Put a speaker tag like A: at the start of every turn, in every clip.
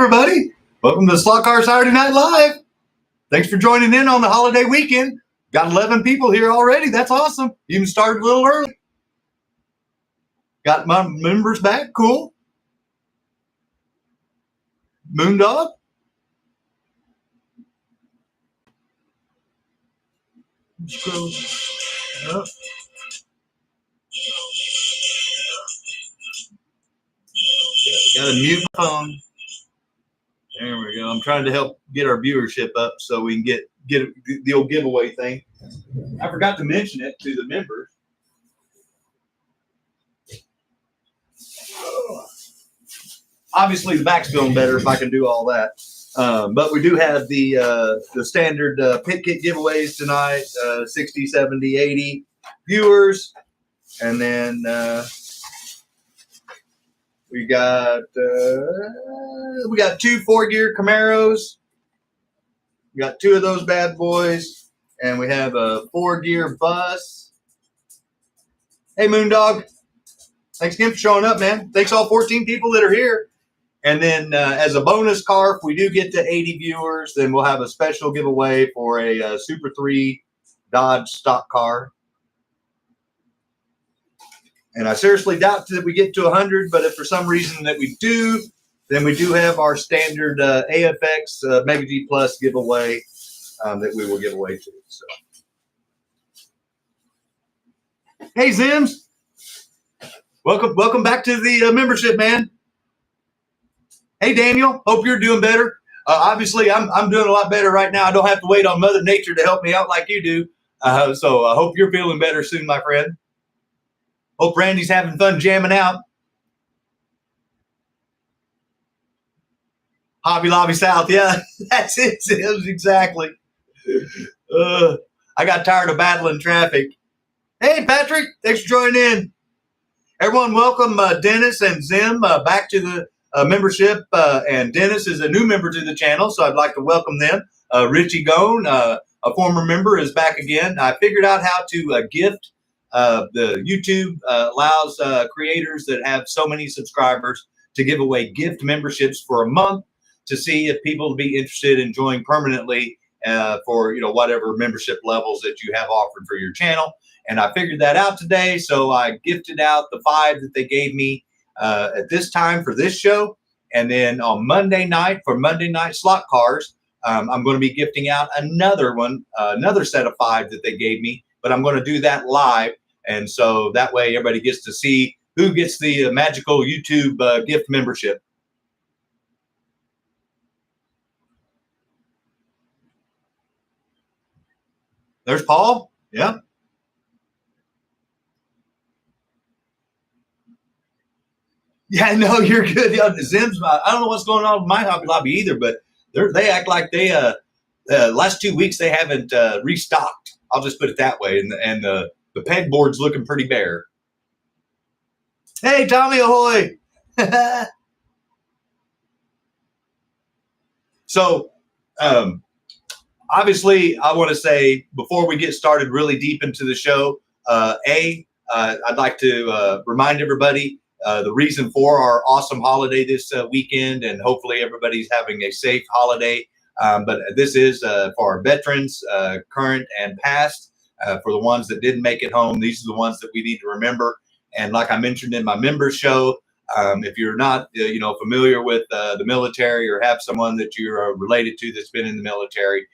A: everybody. Welcome to Slotcar Saturday Night Live. Thanks for joining in on the holiday weekend. Got 11 people here already. That's awesome. Even started a little early. Got my members back. Cool. Moondog. Scroll up. Got to mute my phone. There we go. I'm trying to help get our viewership up so we can get the old giveaway thing. I forgot to mention it to the members. Obviously, the back's feeling better if I can do all that. But we do have the standard pit kit giveaways tonight, 60, 70, 80 viewers. And then we got 2 4-gear Camaros. We got 2 of those bad boys. And we have a 4-gear bus. Hey, Moondog. Thanks again for showing up, man. Thanks all 14 people that are here. And then as a bonus car, if we do get to 80 viewers, then we'll have a special giveaway for a Super 3 Dodge stock car. And I seriously doubt that we get to 100, but if for some reason that we do, then we do have our standard AFX Mega G Plus giveaway that we will give away to. So, hey Zims, welcome back to the membership, man. Hey Daniel, hope you're doing better. Obviously, I'm doing a lot better right now. I don't have to wait on Mother Nature to help me out like you do. So I hope you're feeling better soon, my friend. Hope Randy's having fun jamming out. Hobby Lobby South, yeah, that's it, Zims, exactly. I got tired of battling traffic. Hey Patrick, thanks for joining in. Everyone, welcome Dennis and Zim back to the membership, and Dennis is a new member to the channel, so I'd like to welcome them. Richie Gone, a former member, is back again. I figured out how to gift. The YouTube allows creators that have so many subscribers to give away gift memberships for a month to see if people would be interested in joining permanently for whatever membership levels that you have offered for your channel. And I figured that out today, so I gifted out the 5 that they gave me at this time for this show. And then on Monday night, for Monday Night Slotcars, I'm going to be gifting out another one, another set of 5 that they gave me, but I'm going to do that live. And so that way everybody gets to see who gets the magical YouTube gift membership. There's Paul. Yeah. Yeah, no, you're good. Yeah, Zim's, I don't know what's going on with my Hobby Lobby either, but they act like they last 2 weeks they haven't restocked. I'll just put it that way. And the pegboard's looking pretty bare. Hey, Tommy ahoy! So, obviously, I want to say before we get started really deep into the show, I'd like to remind everybody the reason for our awesome holiday this weekend, and hopefully everybody's having a safe holiday. But this is for our veterans, current and past. For the ones that didn't make it home, these are the ones that we need to remember. And like I mentioned in my members show, if you're not familiar with the military or have someone that you're related to that's been in the military,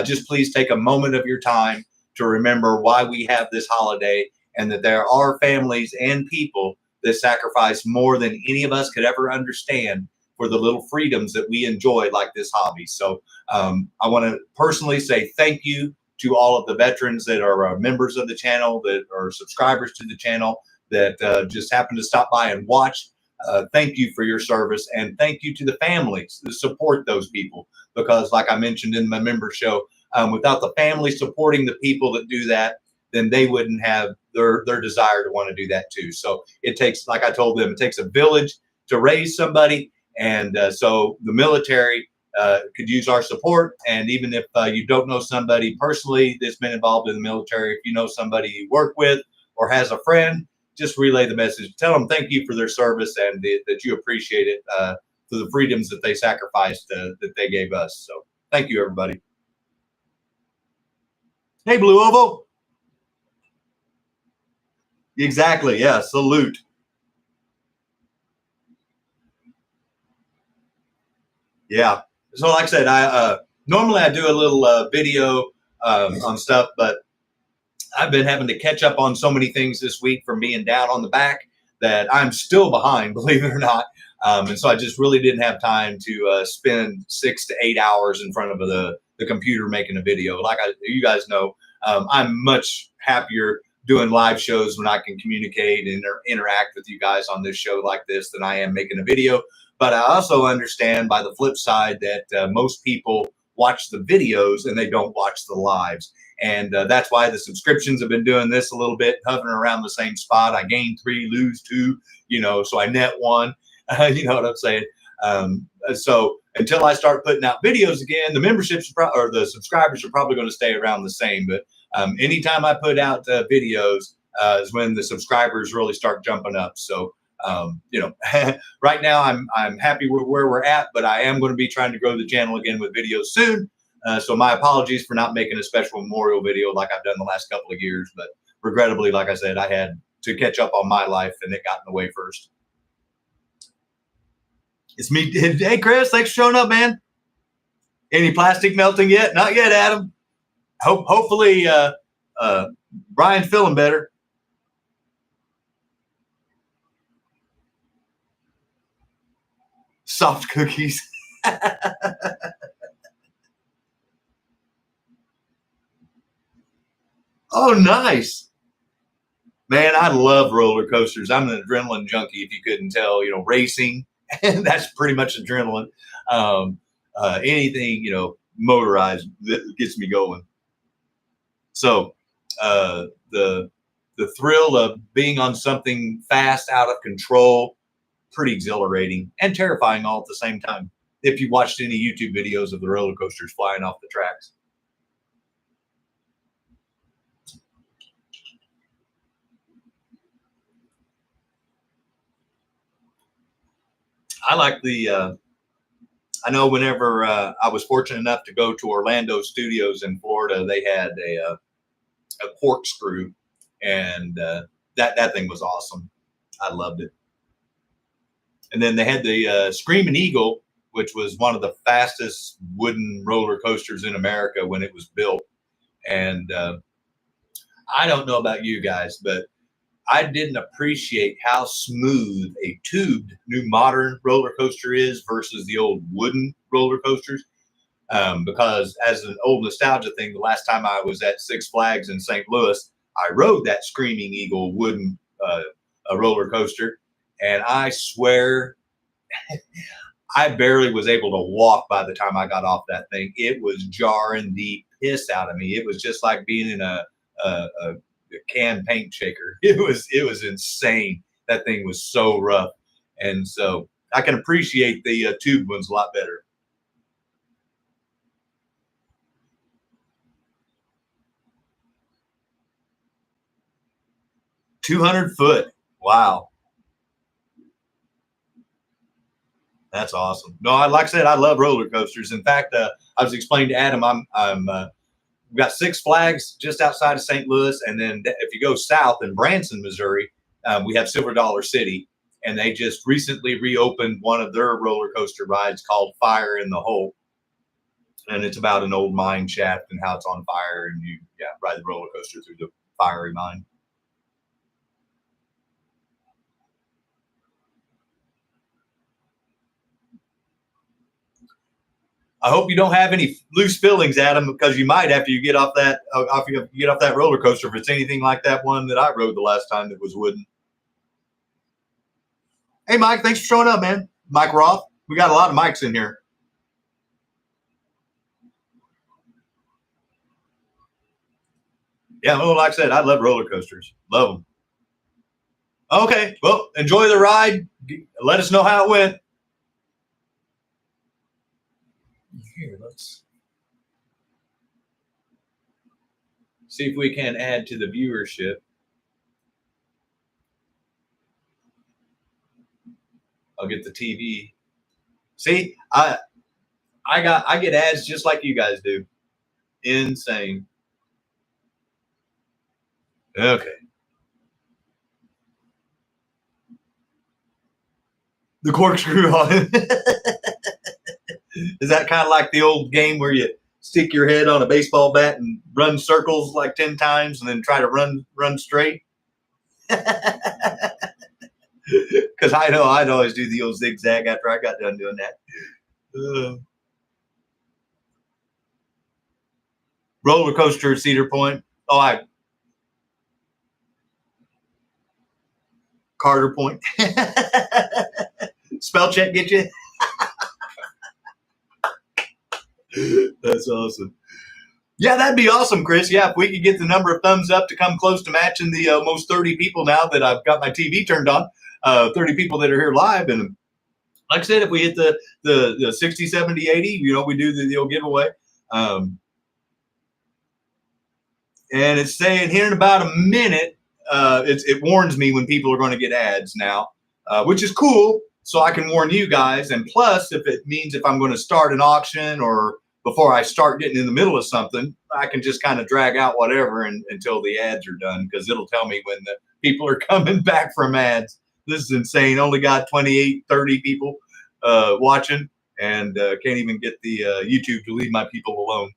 A: just please take a moment of your time to remember why we have this holiday, and that there are families and people that sacrifice more than any of us could ever understand for the little freedoms that we enjoy, like this hobby. So I want to personally say thank you to all of the veterans that are members of the channel, that are subscribers to the channel, that just happen to stop by and watch. Thank you for your service, and thank you to the families that support those people, because like I mentioned in my member show, without the family supporting the people that do that, then they wouldn't have their desire to want to do that too. So it takes, like I told them, it takes a village to raise somebody. And so the military could use our support. And even if you don't know somebody personally that's been involved in the military, if you know somebody you work with or has a friend, just relay the message. Tell them thank you for their service, and that you appreciate it for the freedoms that they sacrificed, that they gave us. So thank you, everybody. Hey, Blue Oval. Exactly. Yeah. Salute. Yeah. So like I said, I normally I do a little video on stuff, but I've been having to catch up on so many things this week from being down on the back that I'm still behind, believe it or not. And so I just really didn't have time to spend 6 to 8 hours in front of the computer making a video. Like you guys know, I'm much happier doing live shows when I can communicate and interact with you guys on this show like this than I am making a video. But I also understand by the flip side that most people watch the videos and they don't watch the lives. And that's why the subscriptions have been doing this a little bit, hovering around the same spot. I gain 3, lose 2, so I net 1. You know what I'm saying? So until I start putting out videos again, the memberships or the subscribers are probably going to stay around the same. But anytime I put out videos is when the subscribers really start jumping up. So right now I'm happy with where we're at, but I am going to be trying to grow the channel again with videos soon. So my apologies for not making a special memorial video like I've done the last couple of years. But regrettably, like I said, I had to catch up on my life and it got in the way first. It's me. Hey, Chris, thanks for showing up, man. Any plastic melting yet? Not yet, Adam. Hopefully, Brian's feeling better. Soft cookies. Oh, nice. Man, I love roller coasters. I'm an adrenaline junkie, if you couldn't tell, racing. And that's pretty much adrenaline. Anything, motorized that gets me going. So the thrill of being on something fast, out of control, pretty exhilarating and terrifying all at the same time. If you watched any YouTube videos of the roller coasters flying off the tracks. I like I know whenever I was fortunate enough to go to Orlando Studios in Florida, they had a corkscrew, and that thing was awesome. I loved it. And then they had the Screaming Eagle, which was one of the fastest wooden roller coasters in America when it was built. And I don't know about you guys, but I didn't appreciate how smooth a tubed new modern roller coaster is versus the old wooden roller coasters. Because as an old nostalgia thing, the last time I was at Six Flags in St. Louis, I rode that Screaming Eagle wooden roller coaster. And I swear, I barely was able to walk by the time I got off that thing. It was jarring the piss out of me. It was just like being in a can paint shaker. It was insane. That thing was so rough. And so I can appreciate the tube ones a lot better. $200 foot. Wow. That's awesome. No, like I said, I love roller coasters. In fact, I was explaining to Adam, we've got Six Flags just outside of St. Louis, and then if you go south in Branson, Missouri, we have Silver Dollar City, and they just recently reopened one of their roller coaster rides called Fire in the Hole, and it's about an old mine shaft and how it's on fire, and you ride the roller coaster through the fiery mine. I hope you don't have any loose fillings, Adam, because you might after you get off that roller coaster if it's anything like that one that I rode the last time that was wooden. Hey, Mike, thanks for showing up, man. Mike Roth. We got a lot of mics in here. Yeah, well, like I said, I love roller coasters. Love them. Okay, well, enjoy the ride. Let us know how it went. Here, let's see if we can add to the viewership. I'll get the TV. See, I get ads just like you guys do. Insane. Okay. The corkscrew on it. Is that kind of like the old game where you stick your head on a baseball bat and run circles like 10 times and then try to run straight? Because I know I'd always do the old zigzag after I got done doing that. Roller coaster at Cedar Point. Oh, Carter Point. Spell check get you? That's awesome. Yeah, that'd be awesome, Chris. Yeah, if we could get the number of thumbs up to come close to matching the almost 30 people now that I've got my TV turned on, 30 people that are here live. And like I said, if we hit the 60, 70, 80, you know, we do the old giveaway. And it's saying here in about a minute, it warns me when people are going to get ads now, which is cool. So I can warn you guys. And plus, if it means if I'm going to start an auction or before I start getting in the middle of something, I can just kind of drag out whatever until the ads are done, because it'll tell me when the people are coming back from ads. This is insane. Only got 28, 30 people watching, and can't even get the YouTube to leave my people alone.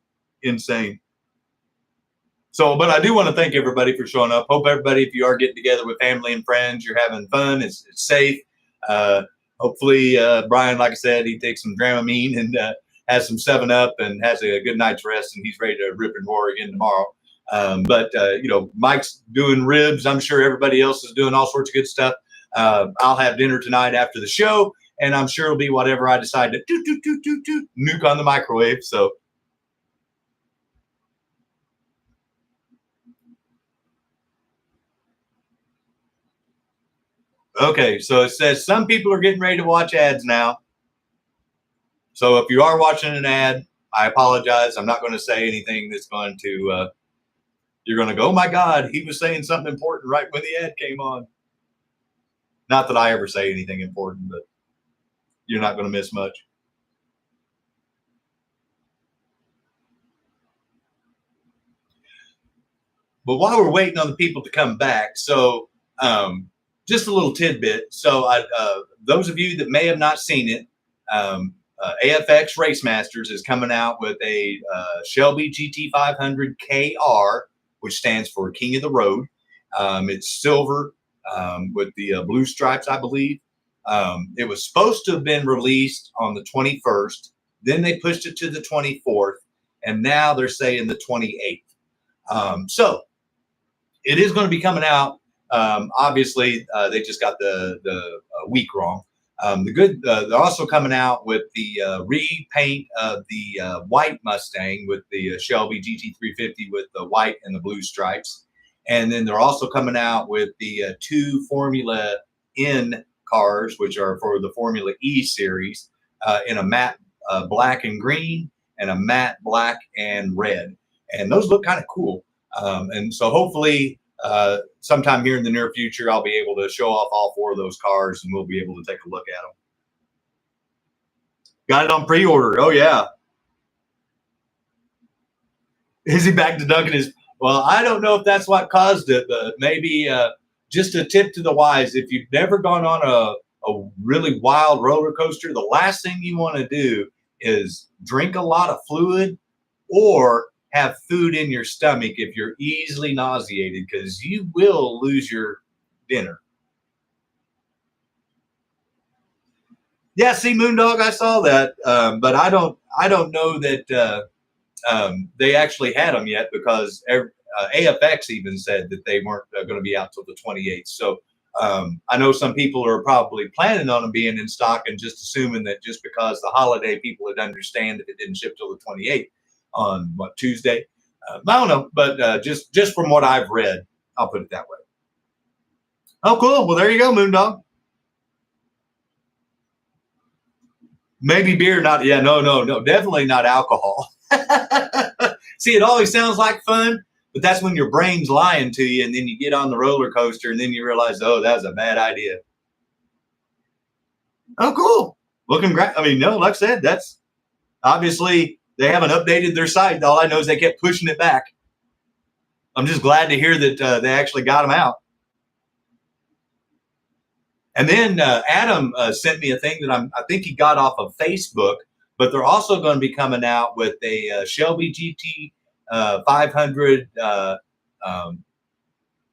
A: Insane. So, but I do want to thank everybody for showing up. Hope everybody, if you are getting together with family and friends, you're having fun. It's safe. Hopefully, Brian, like I said, he takes some Dramamine and has some 7-Up and has a good night's rest, and he's ready to rip and roar again tomorrow. But you know, Mike's doing ribs. I'm sure everybody else is doing all sorts of good stuff. I'll have dinner tonight after the show, and I'm sure it'll be whatever I decide to nuke on the microwave. So. Okay, so it says some people are getting ready to watch ads now. So if you are watching an ad, I apologize. I'm not going to say anything that's going to, you're going to go, oh my God, he was saying something important right when the ad came on. Not that I ever say anything important, but you're not going to miss much. But while we're waiting on the people to come back, so just a little tidbit. So those of you that may have not seen it, AFX Race Masters is coming out with a Shelby GT500 KR, which stands for King of the Road. It's silver with the blue stripes, I believe. It was supposed to have been released on the 21st. Then they pushed it to the 24th. And now they're saying the 28th. So it is going to be coming out. Obviously, they just got the week wrong. They're also coming out with the repaint of the white Mustang with the Shelby GT350 with the white and the blue stripes. And then they're also coming out with the 2 Formula N cars, which are for the Formula E series, in a matte black and green and a matte black and red. And those look kind of cool. And so hopefully sometime here in the near future, I'll be able to show off all 4 of those cars, and we'll be able to take a look at them. Got it on pre-order. Oh, yeah. Is he back to dunking his? Well, I don't know if that's what caused it, but maybe just a tip to the wise. If you've never gone on a really wild roller coaster, the last thing you want to do is drink a lot of fluid or have food in your stomach if you're easily nauseated, because you will lose your dinner. Yeah, see, Moondog, I saw that, but I don't know that they actually had them yet, because AFX even said that they weren't going to be out till the 28th. So I know some people are probably planning on them being in stock and just assuming that just because the holiday, people would understand that it didn't ship till the 28th. On what, Tuesday? I don't know, but just from what I've read, I'll put it that way. Oh, cool. Well, there you go, Moondog. Maybe beer, not, yeah, no, definitely not alcohol. See, it always sounds like fun, but that's when your brain's lying to you, and then you get on the roller coaster, and then you realize, oh, that was a bad idea. Oh, cool. Well, congrats. I mean, no, like I said, that's obviously they haven't updated their site. All I know is they kept pushing it back. I'm just glad to hear that they actually got them out. And then Adam sent me a thing that I think he got off of Facebook, but they're also going to be coming out with a Shelby GT 500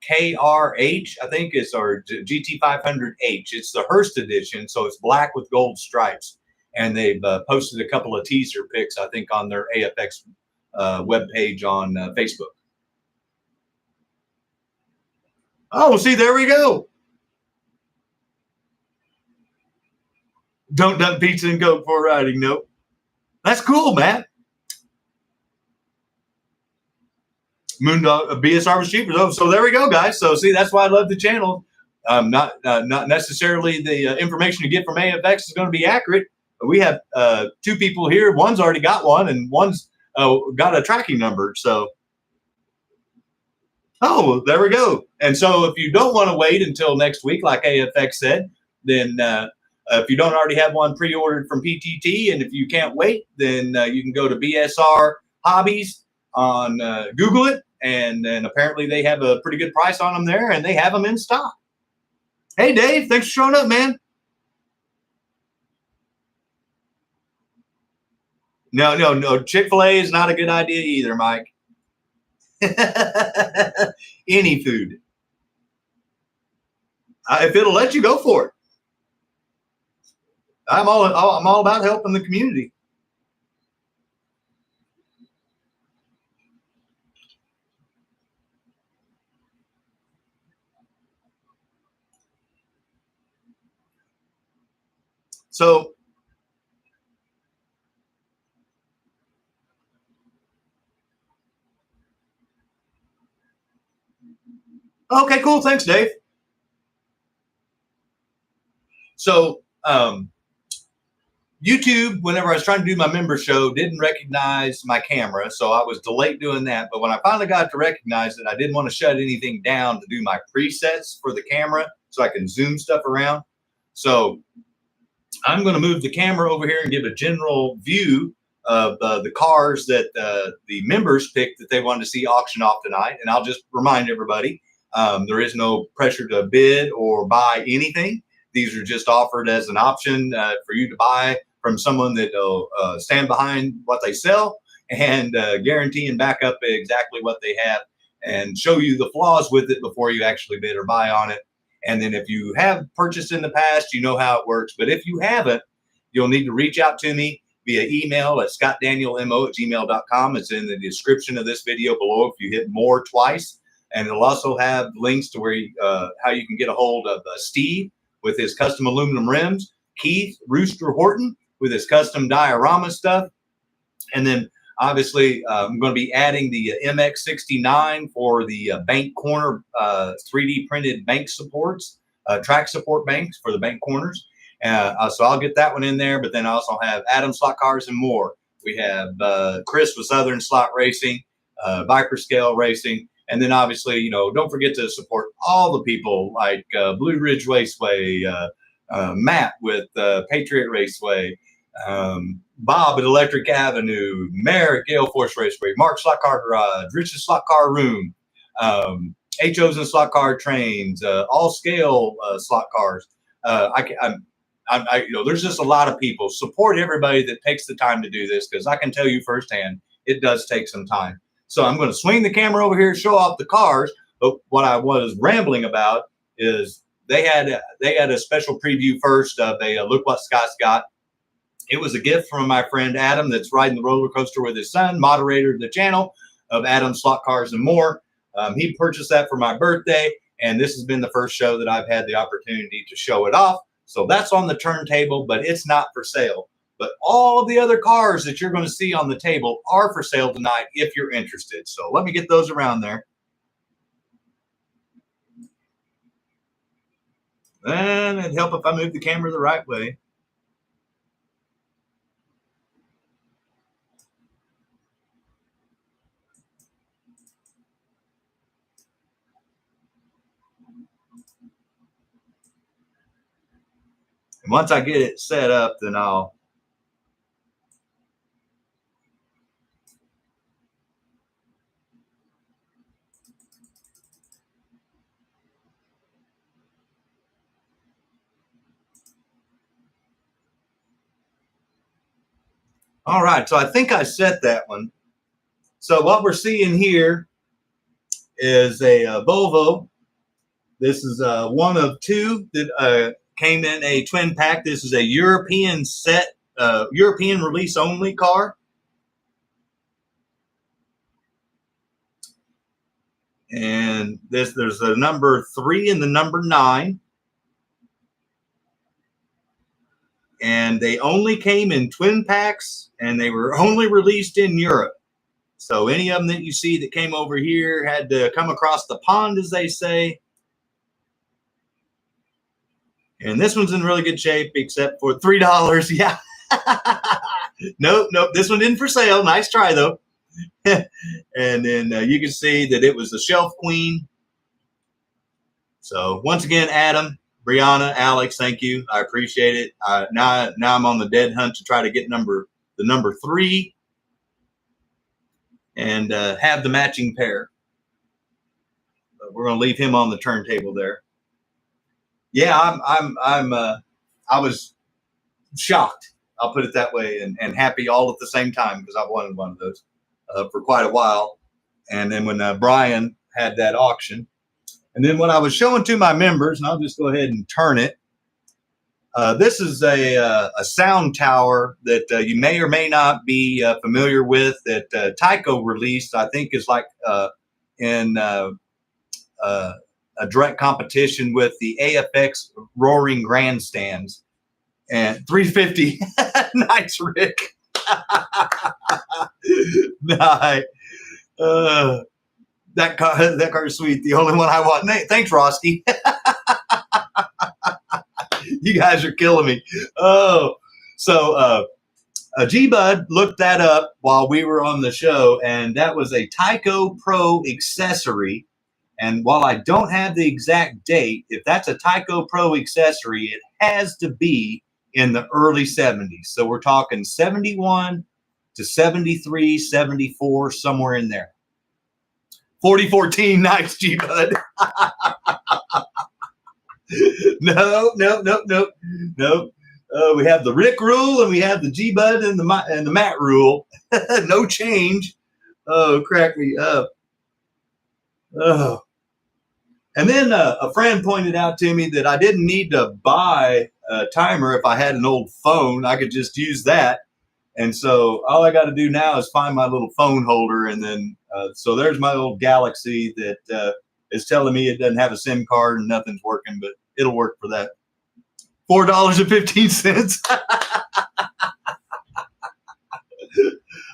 A: KRH, I think it's, or GT 500H. It's the Hurte edition, so it's black with gold stripes. And they've posted a couple of teaser pics, I think, on their AFX webpage on Facebook. Oh, see, there we go. Don't dump pizza and Coke before riding. Nope. That's cool, Matt. Moondog BSR was cheaper. So there we go, guys. So see, that's why I love the channel. Not necessarily the information you get from AFX is going to be accurate. We have two people here. One's already got one, and one's got a tracking number. So, oh, there we go. And so if you don't want to wait until next week, like AFX said, then if you don't already have one pre-ordered from PTT, and if you can't wait, then you can go to BSR Hobbies on Google it, and then apparently they have a pretty good price on them there, and they have them in stock. Hey, Dave, thanks for showing up, man. No. Chick-fil-A is not a good idea either, Mike. Any food. If it'll let you, go for it. I'm all about helping the community. So, okay, cool. Thanks, Dave. So, YouTube, whenever I was trying to do my member show, didn't recognize my camera, so I was delayed doing that. But when I finally got to recognize it, I didn't want to shut anything down to do my presets for the camera so I can zoom stuff around. So I'm going to move the camera over here and give a general view of the cars that the members picked that they wanted to see auction off tonight. And I'll just remind everybody, there is no pressure to bid or buy anything. These are just offered as an option for you to buy from someone that will stand behind what they sell and guarantee and back up exactly what they have and show you the flaws with it before you actually bid or buy on it. And then if you have purchased in the past, you know how it works. But if you haven't, you'll need to reach out to me via email at scottdanielmo@gmail.com. It's in the description of this video below if you hit more twice. And it'll also have links to where how you can get a hold of Steve with his custom aluminum rims, Keith Rooster Horton with his custom diorama stuff. And then obviously I'm going to be adding the MX69 for the bank corner 3D printed bank supports, track support banks for the bank corners. So I'll get that one in there, but then I also have Adam SLOTCARs and more. We have Chris with Southern Slot Racing, ViperScaleRacing. And then obviously, you know, don't forget to support all the people like Blue Ridge Raceway, Matt with Patriot Raceway, Bob at Electric Avenue, Merrick Gale Force Raceway, Mark Slot Car Garage, Rich's Slot Car Room, HO's and Slot Car Trains, All Scale Slot Cars. You know, there's just a lot of people. Support everybody that takes the time to do this, because I can tell you firsthand, it does take some time. So I'm going to swing the camera over here, show off the cars. But what I was rambling about is they had a special preview first of a look what Scott's got. It was a gift from my friend Adam that's riding the roller coaster with his son, moderator of the channel of Adam Slot Cars and More. He purchased that for my birthday, and this has been the first show that I've had the opportunity to show it off. So that's on the turntable, but it's not for sale. But all of the other cars that you're going to see on the table are for sale tonight if you're interested. So let me get those around there. And it'd help if I move the camera the right way. And once I get it set up, then I'll all right, so I think I set that one. So what we're seeing here is a Volvo. This is one of two that came in a twin pack. This is a European set, European release only car. And there's a number 3 and the number 9. And they only came in twin packs, and they were only released in Europe. So any of them that you see that came over here had to come across the pond, as they say. And this one's in really good shape, except for $3. Yeah. Nope. This one didn't for sale. Nice try, though. And then you can see that it was the Shelf Queen. So once again, Adam, Brianna, Alex, thank you. I appreciate it. Now I'm on the dead hunt to try to get the number 3 and have the matching pair. But we're going to leave him on the turntable there. Yeah, I was shocked. I'll put it that way, and happy all at the same time, because I've wanted one of those for quite a while. And then when Brian had that auction, and then when I was showing to my members, and I'll just go ahead and turn it. This is a sound tower that you may or may not be familiar with, that TYCO released. I think is like in a direct competition with the AFX Roaring Grandstands. And 350. Nice, Rick. Nice. That car is sweet. The only one I want. Thanks, Roski. You guys are killing me. Oh, so G-Bud looked that up while we were on the show, and that was a TYCO Pro accessory. And while I don't have the exact date, if that's a TYCO Pro accessory, it has to be in the early 70s. So we're talking 71 to 73, 74, somewhere in there. 4014, nice, G-Bud. No. We have the Rick rule, and we have the G-Bud and the Matt rule. No change. Oh, crack me up. Oh. And then a friend pointed out to me that I didn't need to buy a timer if I had an old phone. I could just use that. And so all I got to do now is find my little phone holder. And then, so there's my old Galaxy that is telling me it doesn't have a SIM card and nothing's working, but it'll work for that. $4.15.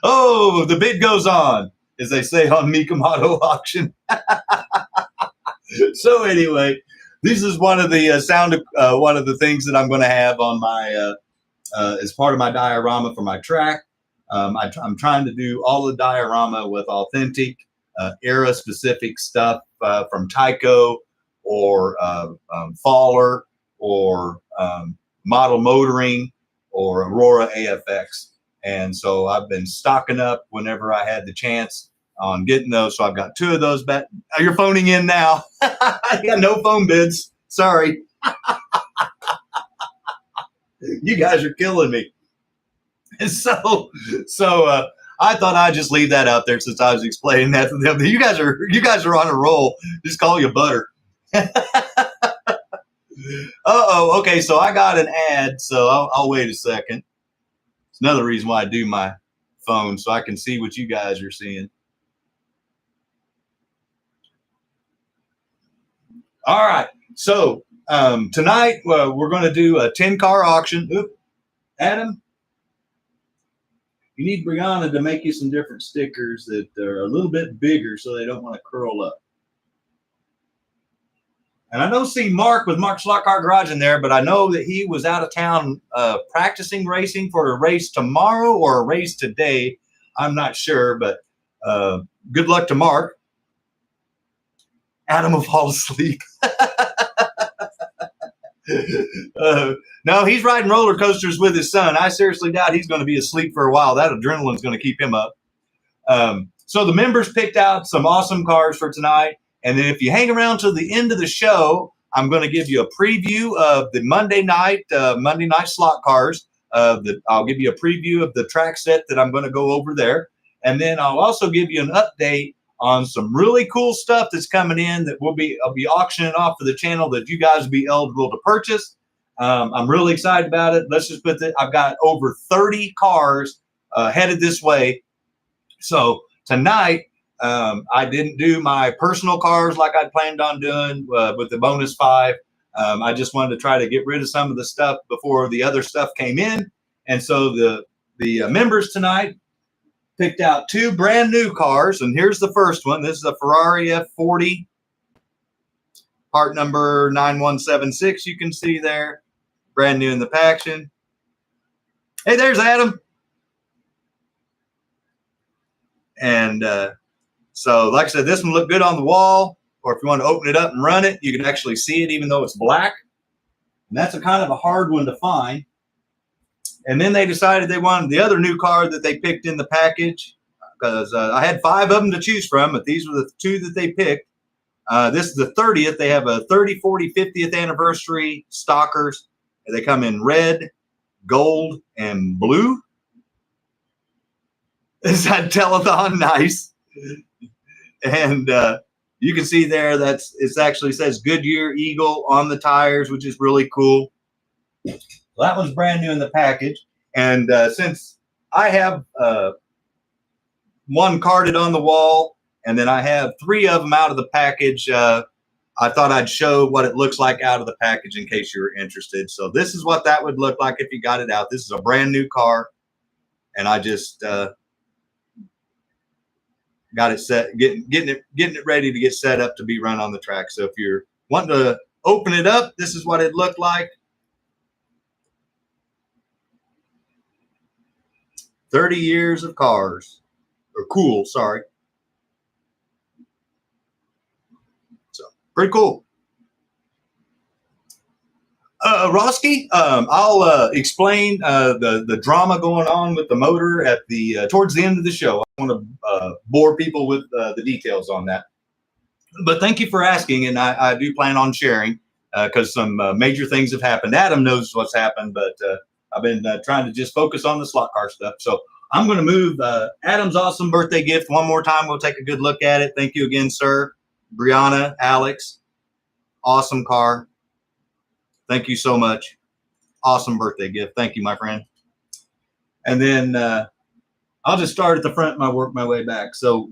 A: Oh, the bid goes on, as they say on Mikomoto auction. So anyway, this is one of the one of the things that I'm going to have on my as part of my diorama for my track. I'm trying to do all the diorama with authentic era specific stuff from TYCO or Faller or Model Motoring or Aurora AFX. And so I've been stocking up whenever I had the chance on getting those. So I've got 2 of those back. Oh, you're phoning in now. I got no phone bids. Sorry. You guys are killing me. And so I thought I'd just leave that out there since I was explaining that to them. You guys are on a roll. Just call you butter. Uh-oh. Okay, so I got an ad, so I'll wait a second. It's another reason why I do my phone, so I can see what you guys are seeing. All right, so tonight we're going to do a 10-car auction. Oop, Adam, you need Brianna to make you some different stickers that are a little bit bigger so they don't want to curl up. And I don't see Mark with Mark's Slotcar Garage in there, but I know that he was out of town practicing racing for a race tomorrow or a race today. I'm not sure, but good luck to Mark. Adam will fall asleep. No, he's riding roller coasters with his son. I seriously doubt he's going to be asleep for a while. That adrenaline's going to keep him up. So the members picked out some awesome cars for tonight. And then if you hang around till the end of the show, I'm going to give you a preview of the Monday night slot cars. I'll give you a preview of the track set that I'm going to go over there. And then I'll also give you an update on some really cool stuff that's coming in that I'll be auctioning off for the channel that you guys will be eligible to purchase. I'm really excited about it. Let's just put that I've got over 30 cars headed this way. So tonight, I didn't do my personal cars like I'd planned on doing with the bonus 5. I just wanted to try to get rid of some of the stuff before the other stuff came in. And so the members tonight picked out 2 brand new cars. And here's the first one. This is a Ferrari F40, part number 9176. You can see there, brand new in the packaging. Hey, there's Adam. And so, like I said, this one looked good on the wall, or if you want to open it up and run it, you can actually see it even though it's black. And that's a kind of a hard one to find. And then they decided they wanted the other new car that they picked in the package, because I had 5 of them to choose from, but these were the 2 that they picked. This is the 30th. They have a 30, 40, 50th anniversary Slotcars. They come in red, gold, and blue. Is that telethon? Nice. And you can see there it actually says Goodyear Eagle on the tires, which is really cool. Well, that one's brand new in the package. And since I have 1 carded on the wall, and then I have 3 of them out of the package, I thought I'd show what it looks like out of the package in case you were interested. So this is what that would look like if you got it out. This is a brand new car. And I just got it set, getting it ready to get set up to be run on the track. So if you're wanting to open it up, this is what it looked like. 30 years of cars, or cool, sorry. So pretty cool. Roski, I'll explain the drama going on with the motor at towards the end of the show. I want to bore people with the details on that. But thank you for asking, and I do plan on sharing because some major things have happened. Adam knows what's happened, but I've been trying to just focus on the slot car stuff. So I'm going to move Adam's awesome birthday gift one more time. We'll take a good look at it. Thank you again, sir. Brianna, Alex, awesome car. Thank you so much. Awesome birthday gift. Thank you, my friend. And then I'll just start at the front and work my way back. So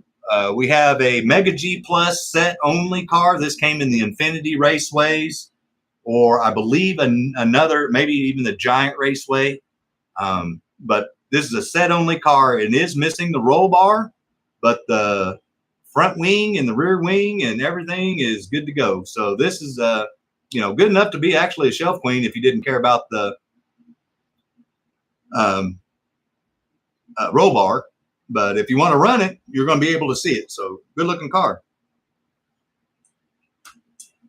A: we have a Mega G Plus set only car. This came in the Infinity Raceways, or I believe another, maybe even the Giant Raceway. But this is a set only car. It is missing the roll bar, but the front wing and the rear wing and everything is good to go. So this is good enough to be actually a shelf queen if you didn't care about the roll bar. But if you want to run it, you're going to be able to see it. So good looking car.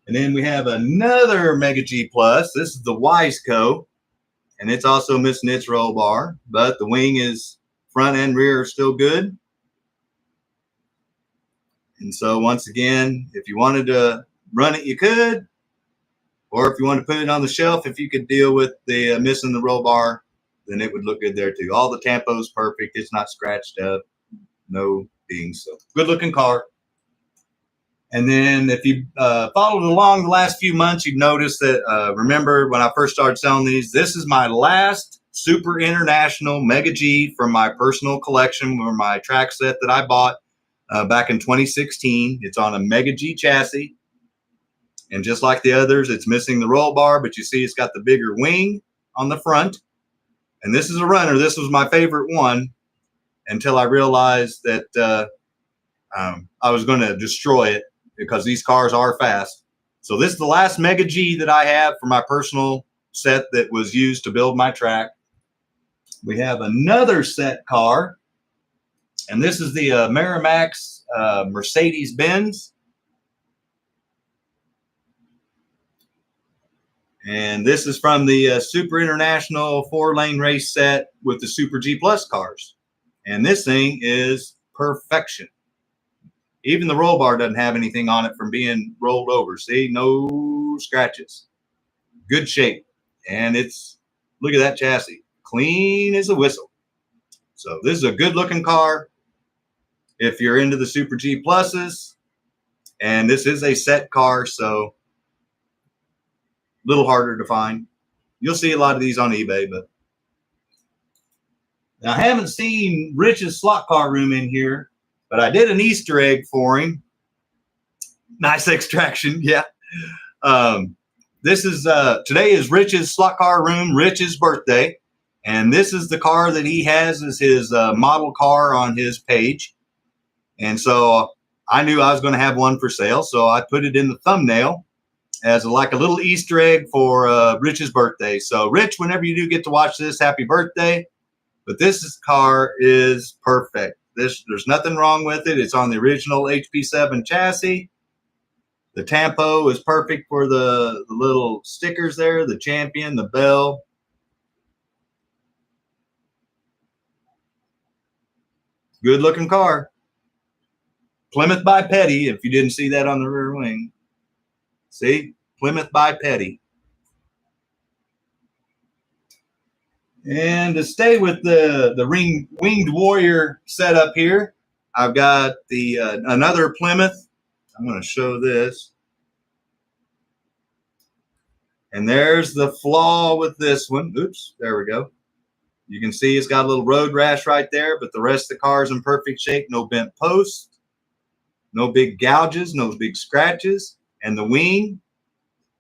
A: And then we have another Mega G Plus. This is the Wiseco, and it's also missing its roll bar, but the wing is front and rear are still good. And so once again, if you wanted to run it, you could. Or if you want to put it on the shelf, if you could deal with the missing the roll bar, then it would look good there too. All the tampo's perfect. It's not scratched up. No dings. So good looking car. And then if you followed along the last few months, you've noticed that, remember when I first started selling these, this is my last Super International Mega G from my personal collection, or my track set that I bought back in 2016. It's on a Mega G chassis. And just like the others, it's missing the roll bar, but you see it's got the bigger wing on the front. And this is a runner. This was my favorite one until I realized that I was going to destroy it because these cars are fast. So this is the last Mega G that I have for my personal set that was used to build my track. We have another set car, and this is the Merrimax Mercedes-Benz. And this is from the Super International 4-lane race set with the Super G Plus cars. And this thing is perfection. Even the roll bar doesn't have anything on it from being rolled over. See, no scratches. Good shape. And it's, look at that chassis. Clean as a whistle. So this is a good looking car if you're into the Super G Pluses. And this is a set car, so a little harder to find. You'll see a lot of these on eBay, but now, I haven't seen Rich's slot car room in here, but I did an Easter egg for him. Nice extraction, yeah. This is today is Rich's slot car room, Rich's birthday, and this is the car that he has as his model car on his page. And so I knew I was going to have one for sale, so I put it in the thumbnail as like a little Easter egg for Rich's birthday. So Rich, whenever you do get to watch this, happy birthday. But this car is perfect. There's nothing wrong with it. It's on the original HP7 chassis. The tampo is perfect for the little stickers there, the champion, the bell. Good looking car. Plymouth by Petty, if you didn't see that on the rear wing. See? Plymouth by Petty. And to stay with the winged warrior setup here, I've got the another Plymouth. I'm going to show this. And there's the flaw with this one. Oops, there we go. You can see it's got a little road rash right there, but the rest of the car is in perfect shape. No bent posts, no big gouges, no big scratches. And the wing,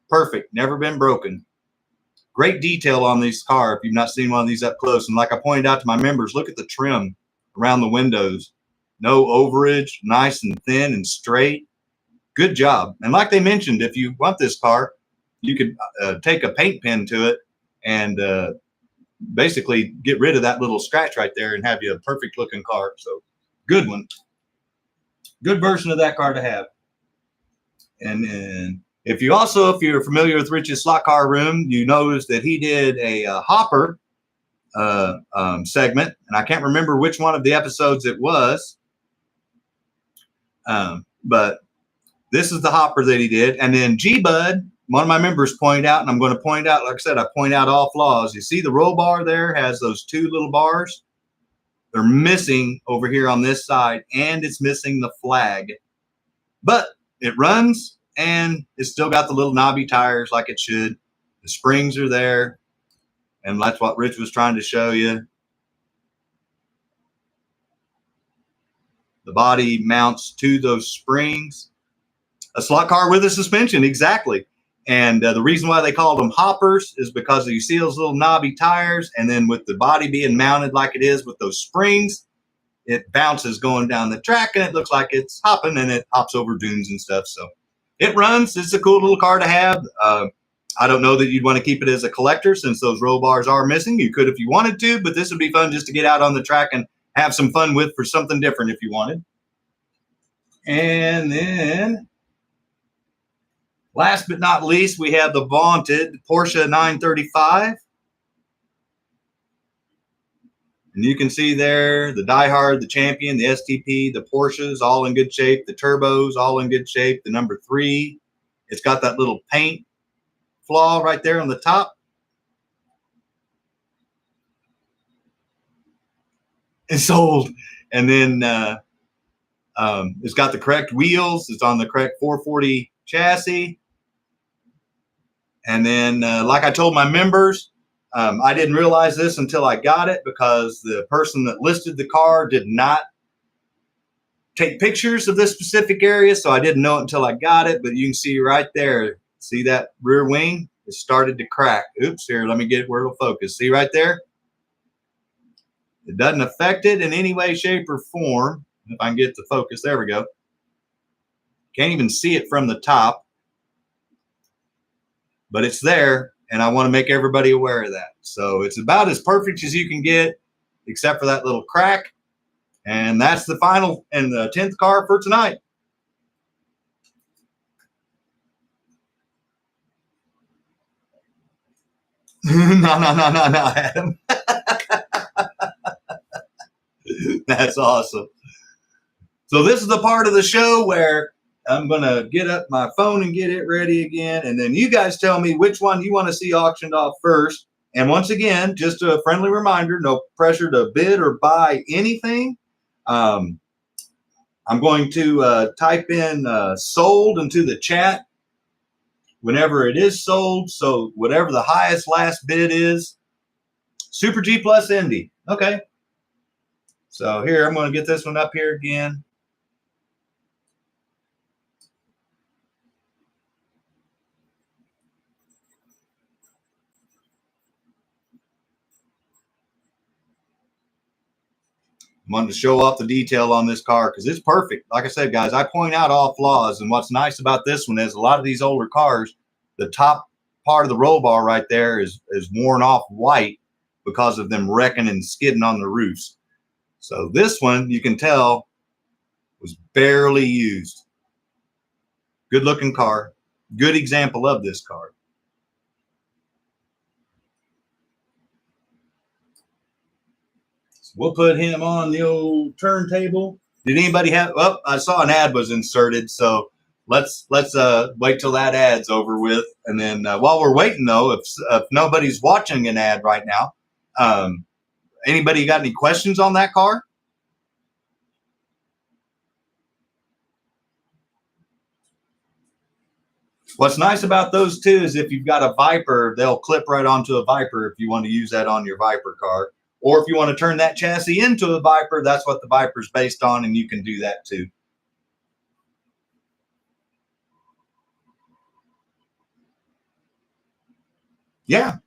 A: perfect, never been broken. Great detail on this car if you've not seen one of these up close. And like I pointed out to my members, look at the trim around the windows. No overage, nice and thin and straight. Good job. And like they mentioned, if you want this car, you could take a paint pen to it and basically get rid of that little scratch right there and have you a perfect looking car. So good one. Good version of that car to have. And if you're familiar with Rich's slot car room, you notice that he did a hopper segment, and I can't remember which one of the episodes it was, but this is the hopper that he did. And then G-Bud, one of my members, pointed out, and I'm going to point out, like I said, I point out all flaws. You see the roll bar there has those two little bars. They're missing over here on this side, and it's missing the flag. But it runs, and it's still got the little knobby tires like it should. The springs are there, and that's what Rich was trying to show you. The body mounts to those springs. A slot car with a suspension, exactly. And the reason why they called them hoppers is because you see those little knobby tires, and then with the body being mounted like it is with those springs, it bounces going down the track, and it looks like it's hopping, and it hops over dunes and stuff. So it runs. It's a cool little car to have. I don't know that you'd want to keep it as a collector since those roll bars are missing. You could if you wanted to, but this would be fun just to get out on the track and have some fun with for something different if you wanted. And then last but not least, we have the vaunted Porsche 935. And you can see there the Die Hard, the Champion, the STP, the Porsches, all in good shape. The turbos, all in good shape. The number 3, it's got that little paint flaw right there on the top. It's sold. And then it's got the correct wheels. It's on the correct 440 chassis. And then, like I told my members, I didn't realize this until I got it because the person that listed the car did not take pictures of this specific area, so I didn't know it until I got it. But you can see right there, see that rear wing? It started to crack. Oops, here, let me get where it'll focus. See right there? It doesn't affect it in any way, shape, or form. If I can get the focus, there we go. Can't even see it from the top, but it's there, and I want to make everybody aware of that. So it's about as perfect as you can get, except for that little crack. And that's the final and the 10th car for tonight. No, Adam. That's awesome. So this is the part of the show where I'm going to get up my phone and get it ready again. And then you guys tell me which one you want to see auctioned off first. And once again, just a friendly reminder, no pressure to bid or buy anything. I'm going to type in sold into the chat whenever it is sold. So whatever the highest last bid is, Super G Plus Indy. Okay. So here, I'm going to get this one up here again. I wanted to show off the detail on this car because it's perfect. Like I said, guys, I point out all flaws. And what's nice about this one is a lot of these older cars, the top part of the roll bar right there is worn off white because of them wrecking and skidding on the roofs. So this one, you can tell, was barely used. Good looking car. Good example of this car. We'll put him on the old turntable. Did anybody have? Oh, I saw an ad was inserted, so let's wait till that ad's over with, and then while we're waiting, though, if nobody's watching an ad right now, anybody got any questions on that car? What's nice about those too is if you've got a Viper, they'll clip right onto a Viper if you want to use that on your Viper car. Or if you want to turn that chassis into a Viper, that's what the Viper's based on, and you can do that too. Yeah.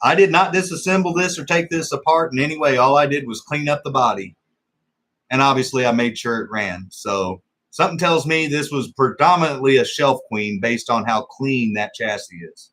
A: I did not disassemble this or take this apart in any way. All I did was clean up the body. And obviously I made sure it ran. So something tells me this was predominantly a shelf queen based on how clean that chassis is.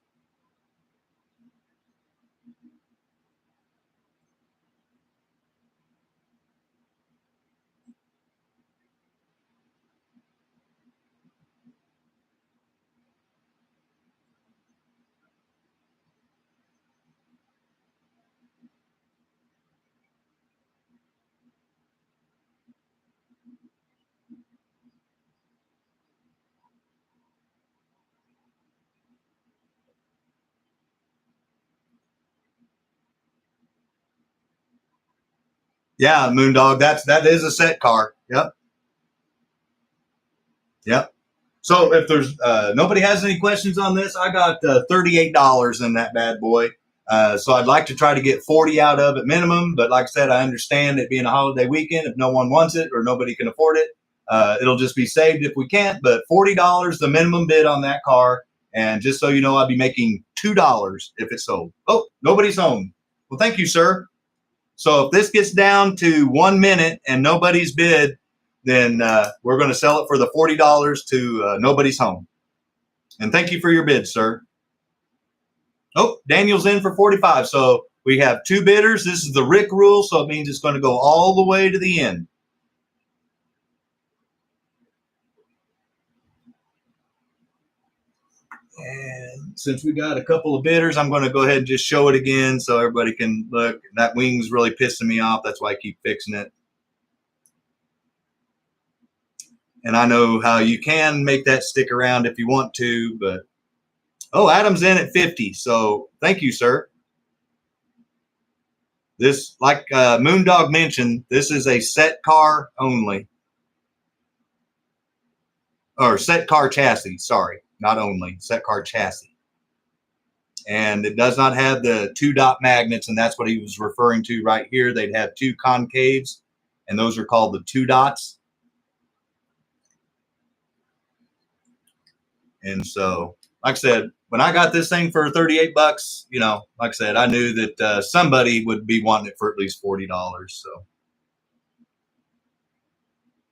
A: Yeah, Moondog, that is a set car. Yep. Yep. So if there's nobody has any questions on this, I got $38 in that bad boy. So I'd like to try to get 40 out of it minimum. But like I said, I understand it being a holiday weekend. If no one wants it or nobody can afford it, it'll just be saved if we can't. But $40, the minimum bid on that car. And just so you know, I'd be making $2 if it's sold. Oh, nobody's home. Well, thank you, sir. So if this gets down to 1 minute and nobody's bid, then we're going to sell it for the $40 to nobody's home. And thank you for your bid, sir. Oh, Daniel's in for 45. So we have 2 bidders. This is the Rick rule, so it means it's going to go all the way to the end. And since we got a couple of bidders, I'm going to go ahead and just show it again so everybody can look. That wing's really pissing me off. That's why I keep fixing it. And I know how you can make that stick around if you want to, but oh, Adam's in at 50. So thank you, sir. This, like Moondog mentioned, this is a set car only. Or set car chassis, sorry, not only, set car chassis. And it does not have the 2-dot magnets, and that's what he was referring to right here. They'd have 2 concaves, and those are called the 2 dots. And so, like I said, when I got this thing for 38 bucks, you know, like I said, I knew that somebody would be wanting it for at least $40. So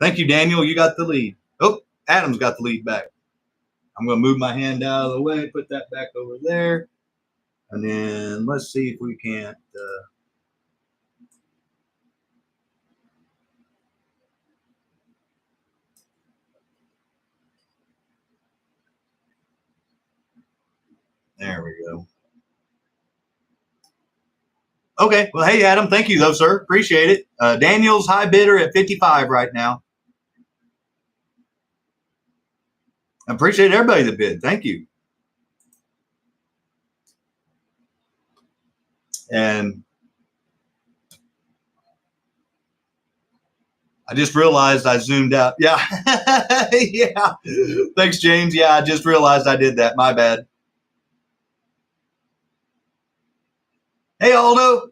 A: thank you, Daniel. You got the lead. Oh, Adam's got the lead back. I'm going to move my hand out of the way, put that back over there. And then let's see if we can't. There we go. Okay. Well, hey, Adam, thank you, though, sir. Appreciate it. Daniel's high bidder at 55 right now. I appreciate everybody that bid. Thank you. And I just realized I zoomed out. Yeah. Yeah. Thanks, James. Yeah, I just realized I did that. My bad. Hey, Aldo.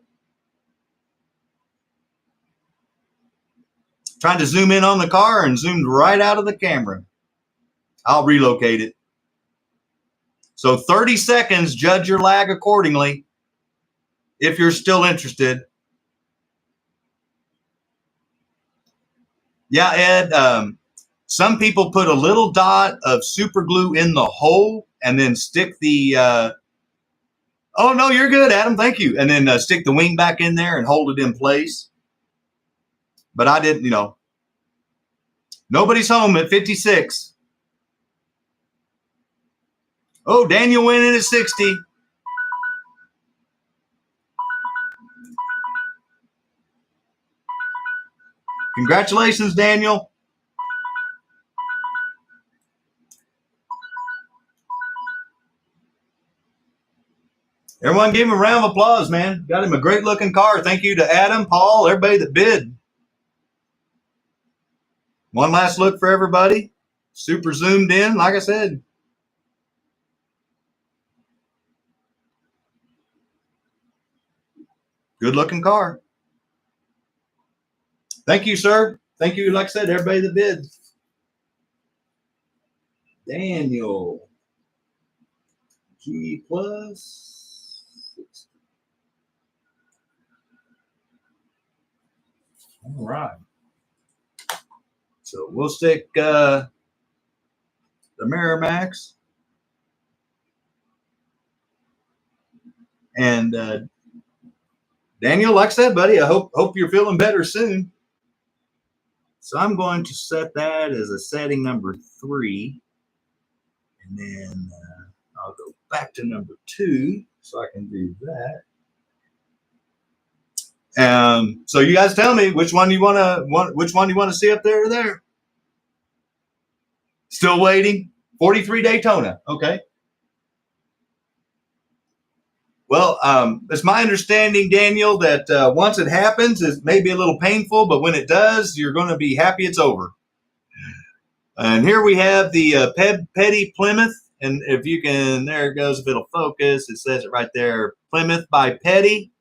A: Trying to zoom in on the car and zoomed right out of the camera. I'll relocate it. So 30 seconds, judge your lag accordingly if you're still interested. Yeah, Ed, some people put a little dot of super glue in the hole and then stick the, oh, no, you're good, Adam. Thank you. And then stick the wing back in there and hold it in place. But I didn't, you know, nobody's home at 56. Oh, Daniel went in at 60. Congratulations, Daniel. Everyone give him a round of applause, man. Got him a great looking car. Thank you to Adam, Paul, everybody that bid. One last look for everybody. Super zoomed in, like I said. Good looking car. Thank you, sir. Thank you, like I said, everybody that bid. Daniel. G plus. All right. So we'll stick the Miramax. And Daniel, like I said, buddy, I hope you're feeling better soon. So I'm going to set that as a setting number 3. And then I'll go back to number 2 so I can do that. So you guys tell me which one you want to see up there or there. Still waiting. 43 Daytona. Okay. Well, it's my understanding, Daniel, that once it happens, it may be a little painful, but when it does, you're going to be happy it's over. And here we have the Petty Plymouth. And if you can, there it goes. If it'll focus, it says it right there, Plymouth by Petty.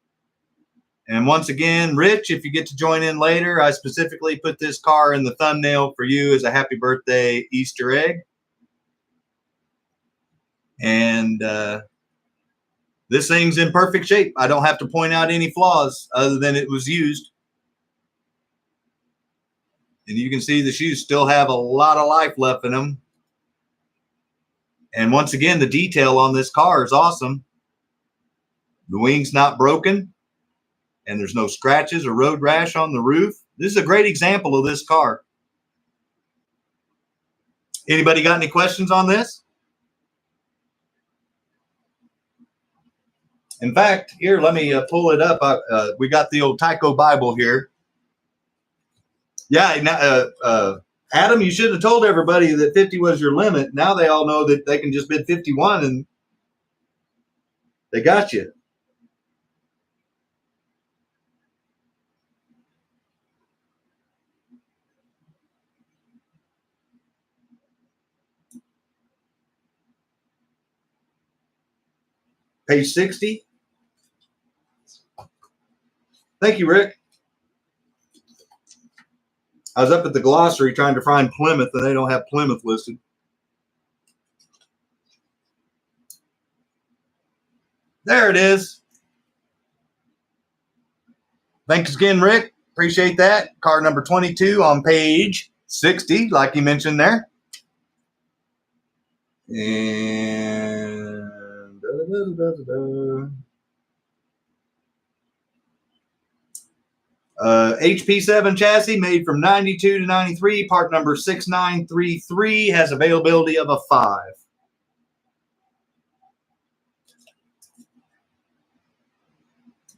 A: And once again, Rich, if you get to join in later, I specifically put this car in the thumbnail for you as a happy birthday Easter egg. And this thing's in perfect shape. I don't have to point out any flaws other than it was used. And you can see the shoes still have a lot of life left in them. And once again, the detail on this car is awesome. The wing's not broken, and there's no scratches or road rash on the roof. This is a great example of this car. Anybody got any questions on this? In fact, here, let me pull it up. We got the old TYCO Bible here. Yeah, Adam, you should have told everybody that 50 was your limit. Now they all know that they can just bid 51 and they got you. Page 60. Thank you, Rick. I was up at the glossary trying to find Plymouth, and they don't have Plymouth listed. There it is. Thanks again, Rick. Appreciate that. Car number 22 on page 60, like you mentioned there. And HP7 chassis made from 92 to 93, part number 6933, has availability of a 5.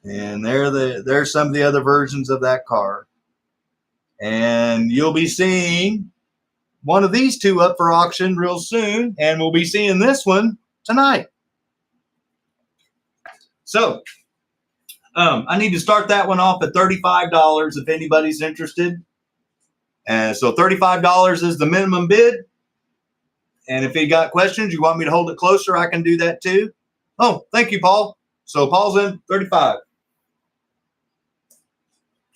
A: And there's some of the other versions of that car. And you'll be seeing one of these two up for auction real soon, and we'll be seeing this one tonight. So I need to start that one off at $35 if anybody's interested. And so $35 is the minimum bid. And if you got questions, you want me to hold it closer, I can do that too. Oh, thank you, Paul. So Paul's in 35.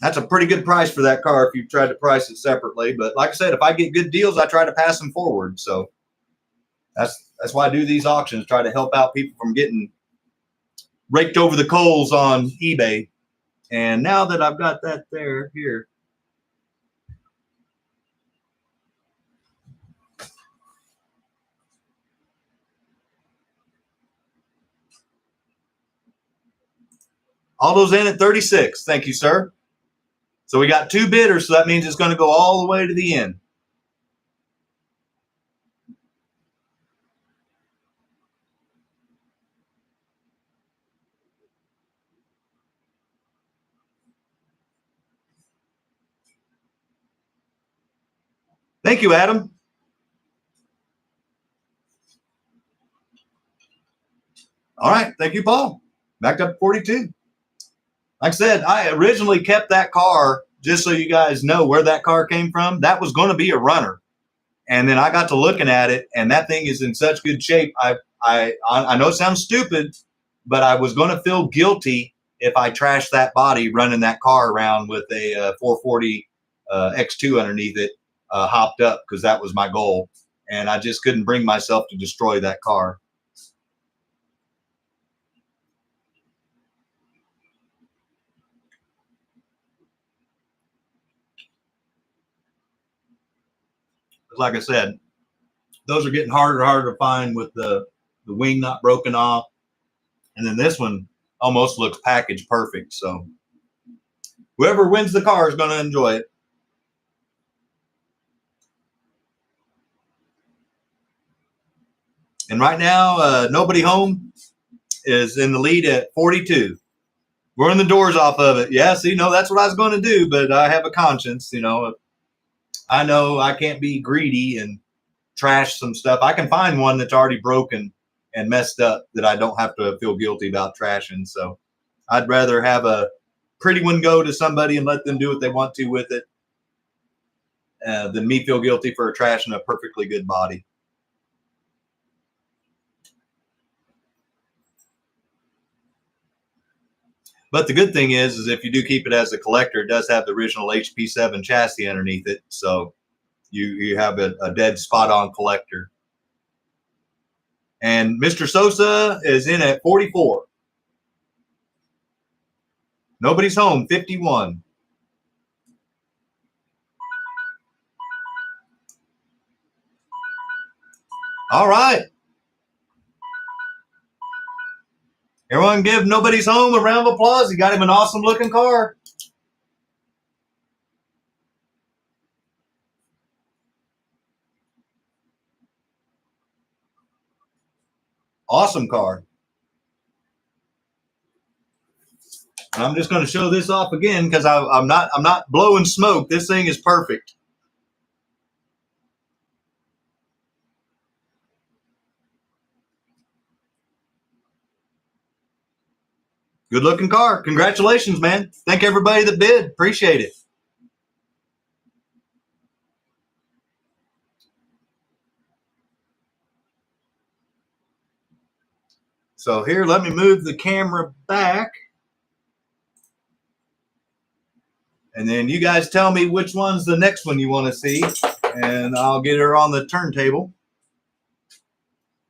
A: That's a pretty good price for that car if you tried to price it separately. But like I said, if I get good deals, I try to pass them forward. So that's why I do these auctions, try to help out people from getting raked over the coals on eBay. And now that I've got that here. All those in at 36. Thank you, sir. So we got two bidders, so that means it's going to go all the way to the end. Thank you, Adam. All right. Thank you, Paul. Back up to 42. Like I said, I originally kept that car, just so you guys know where that car came from. That was going to be a runner. And then I got to looking at it, and that thing is in such good shape. I know it sounds stupid, but I was going to feel guilty if I trashed that body running that car around with a 440 X2 underneath it, hopped up, because that was my goal. And I just couldn't bring myself to destroy that car. Like I said, those are getting harder and harder to find with the wing not broken off. And then this one almost looks package perfect. So whoever wins the car is going to enjoy it. And right now, Nobody Home is in the lead at 42. We're in the doors off of it. Yeah, see, no, that's what I was going to do, but I have a conscience, you know. I know I can't be greedy and trash some stuff. I can find one that's already broken and messed up that I don't have to feel guilty about trashing. So I'd rather have a pretty one go to somebody and let them do what they want to with it than me feel guilty for trashing a perfectly good body. But the good thing is if you do keep it as a collector, it does have the original HP7 chassis underneath it. So you have a dead spot-on collector. And Mr. Sosa is in at 44. Nobody's Home, 51. All right. Everyone give Nobody's Home a round of applause. He got him an awesome looking car. Awesome car. And I'm just going to show this off again because I'm not blowing smoke. This thing is perfect. Good looking car. Congratulations, man. Thank everybody that bid. Appreciate it. So here, let me move the camera back. And then you guys tell me which one's the next one you want to see. And I'll get her on the turntable.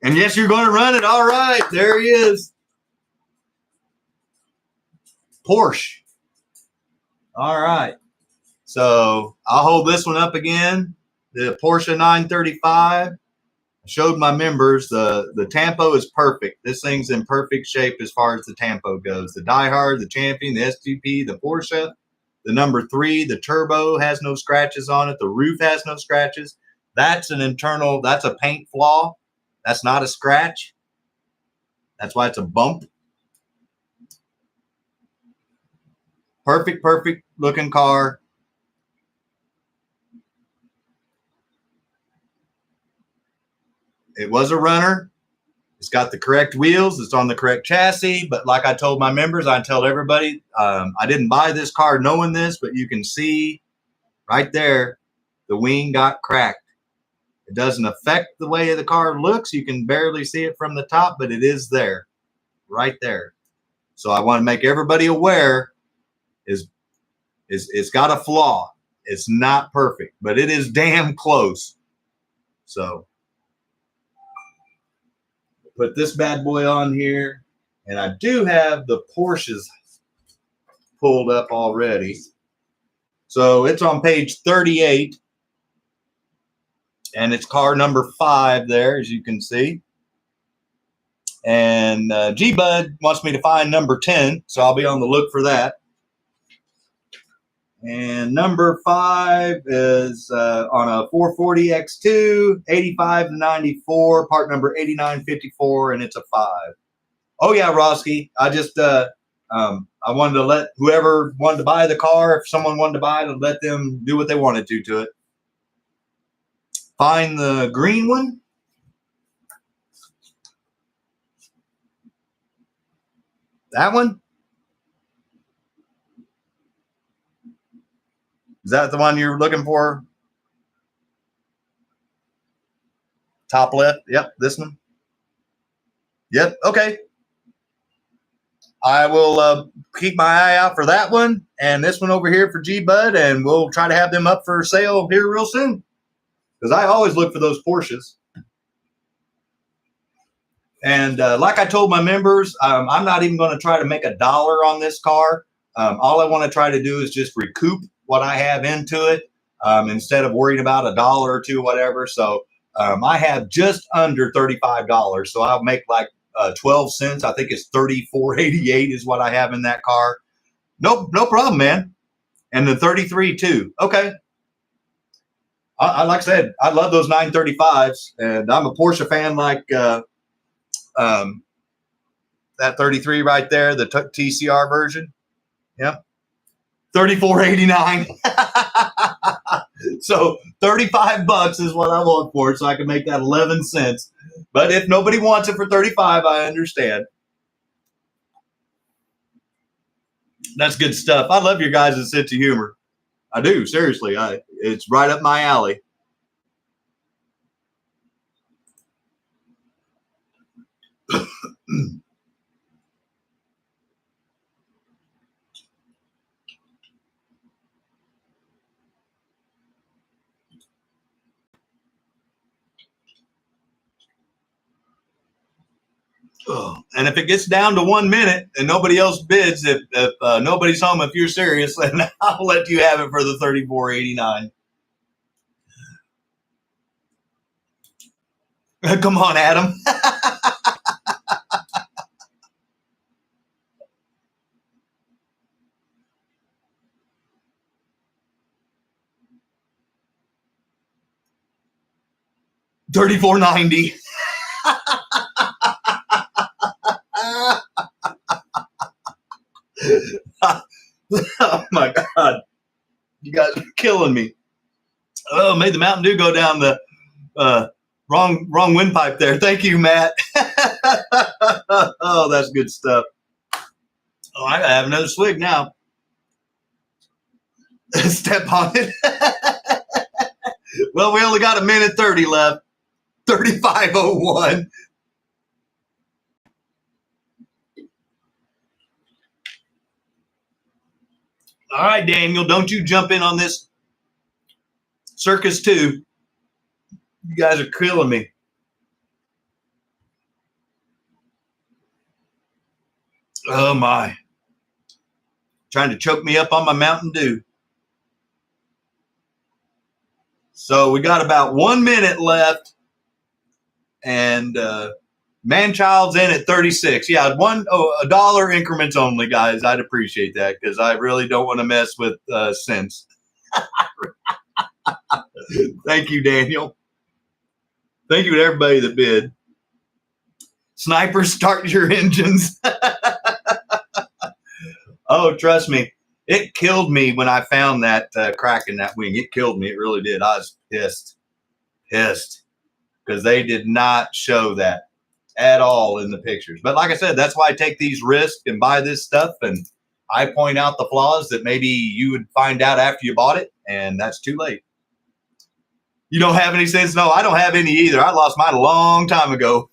A: And yes, you're going to run it. All right. There he is. Porsche. All right. So I'll hold this one up again. The Porsche 935. I showed my members the tampo is perfect. This thing's in perfect shape as far as the tampo goes. The diehard, the champion, the SGP, the Porsche, the number 3, the turbo has no scratches on it. The roof has no scratches. That's an internal, that's a paint flaw. That's not a scratch. That's why it's a bump. Perfect looking car. It was a runner. It's got the correct wheels. It's on the correct chassis. But like I told my members, I tell everybody, I didn't buy this car knowing this, but you can see right there, the wing got cracked. It doesn't affect the way the car looks. You can barely see it from the top, but it is there, right there. So I want to make everybody aware it's got a flaw. It's not perfect, but it is damn close. So put this bad boy on here, and I do have the Porsches pulled up already. So it's on page 38, and it's car number 5 there, as you can see. And G-Bud wants me to find number 10, so I'll be on the look for that. And number 5 is on a 440 X2, 85 to 94, part number 8954, and it's a 5. Oh yeah, Roski, I just I wanted to let whoever wanted to buy the car, if someone wanted to buy it, let them do what they wanted to it. Find the green one. That one? Is that the one you're looking for? Top left? Yep, this one. Yep, okay. I will keep my eye out for that one and this one over here for G-Bud, and we'll try to have them up for sale here real soon. Because I always look for those Porsches. And like I told my members, I'm not even going to try to make $1 on this car. All I want to try to do is just recoup what I have into it instead of worrying about $1 or $2, whatever. So I have just under $35. So I'll make like 12 cents. I think it's $34.88 is what I have in that car. No problem, man. And the 33 too. Okay. I like I said, I love those 935s, and I'm a Porsche fan like that 33 right there, the TCR version. Yep. $34.89. So $35 is what I want for it, so I can make that 11 cents. But if nobody wants it for 35, I understand. That's good stuff. I love your guys' sense of humor. I do, seriously. It's right up my alley. And if it gets down to 1 minute and nobody else bids, if nobody's home, if you're serious, then I'll let you have it for the $34.89. Come on, Adam. $34.90. Oh my God. You guys are killing me. Oh, made the Mountain Dew go down the wrong windpipe there. Thank you, Matt. Oh, that's good stuff. Oh, I gotta have another swig now. Step on it. Well, we only got 1:30 left. 35:01. All right, Daniel, don't you jump in on this circus too. You guys are killing me. Oh my. Trying to choke me up on my Mountain Dew. So we got about 1 minute left, and Manchild's in at 36. Yeah, $1 increments only, guys. I'd appreciate that because I really don't want to mess with cents. Thank you, Daniel. Thank you to everybody that bid. Snipers, start your engines. Oh, trust me. It killed me when I found that crack in that wing. It killed me. It really did. I was pissed because they did not show that at all in the pictures. But like I said, that's why I take these risks and buy this stuff. And I point out the flaws that maybe you would find out after you bought it, and that's too late. You don't have any sense? No, I don't have any either. I lost mine a long time ago.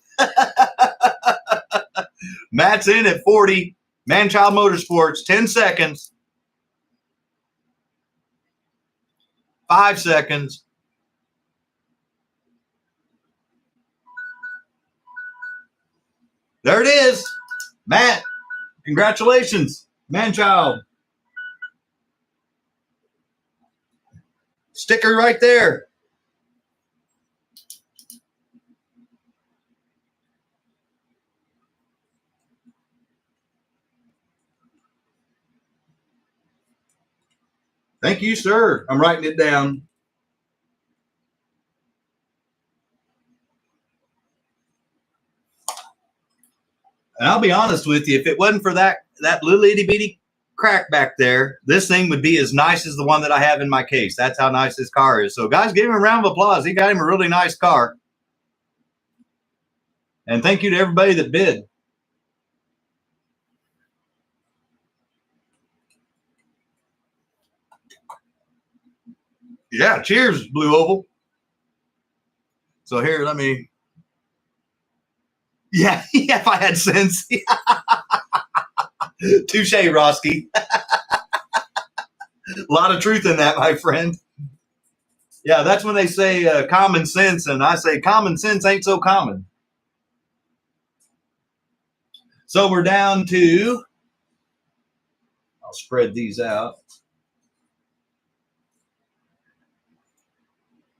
A: Matt's in at 40. Man-Child Motorsports, 10 seconds. 5 seconds. There it is. Matt, congratulations. Man-Child. Sticker right there. Thank you, sir. I'm writing it down. And I'll be honest with you, if it wasn't for that little itty bitty crack back there, this thing would be as nice as the one that I have in my case. That's how nice this car is. So guys, give him a round of applause. He got him a really nice car. And thank you to everybody that bid. Yeah, cheers, Blue Oval. So here, let me. Yeah, if I had sense. Touche, Roski. A lot of truth in that, my friend. Yeah, that's when they say common sense, and I say common sense ain't so common. So we're down to, I'll spread these out.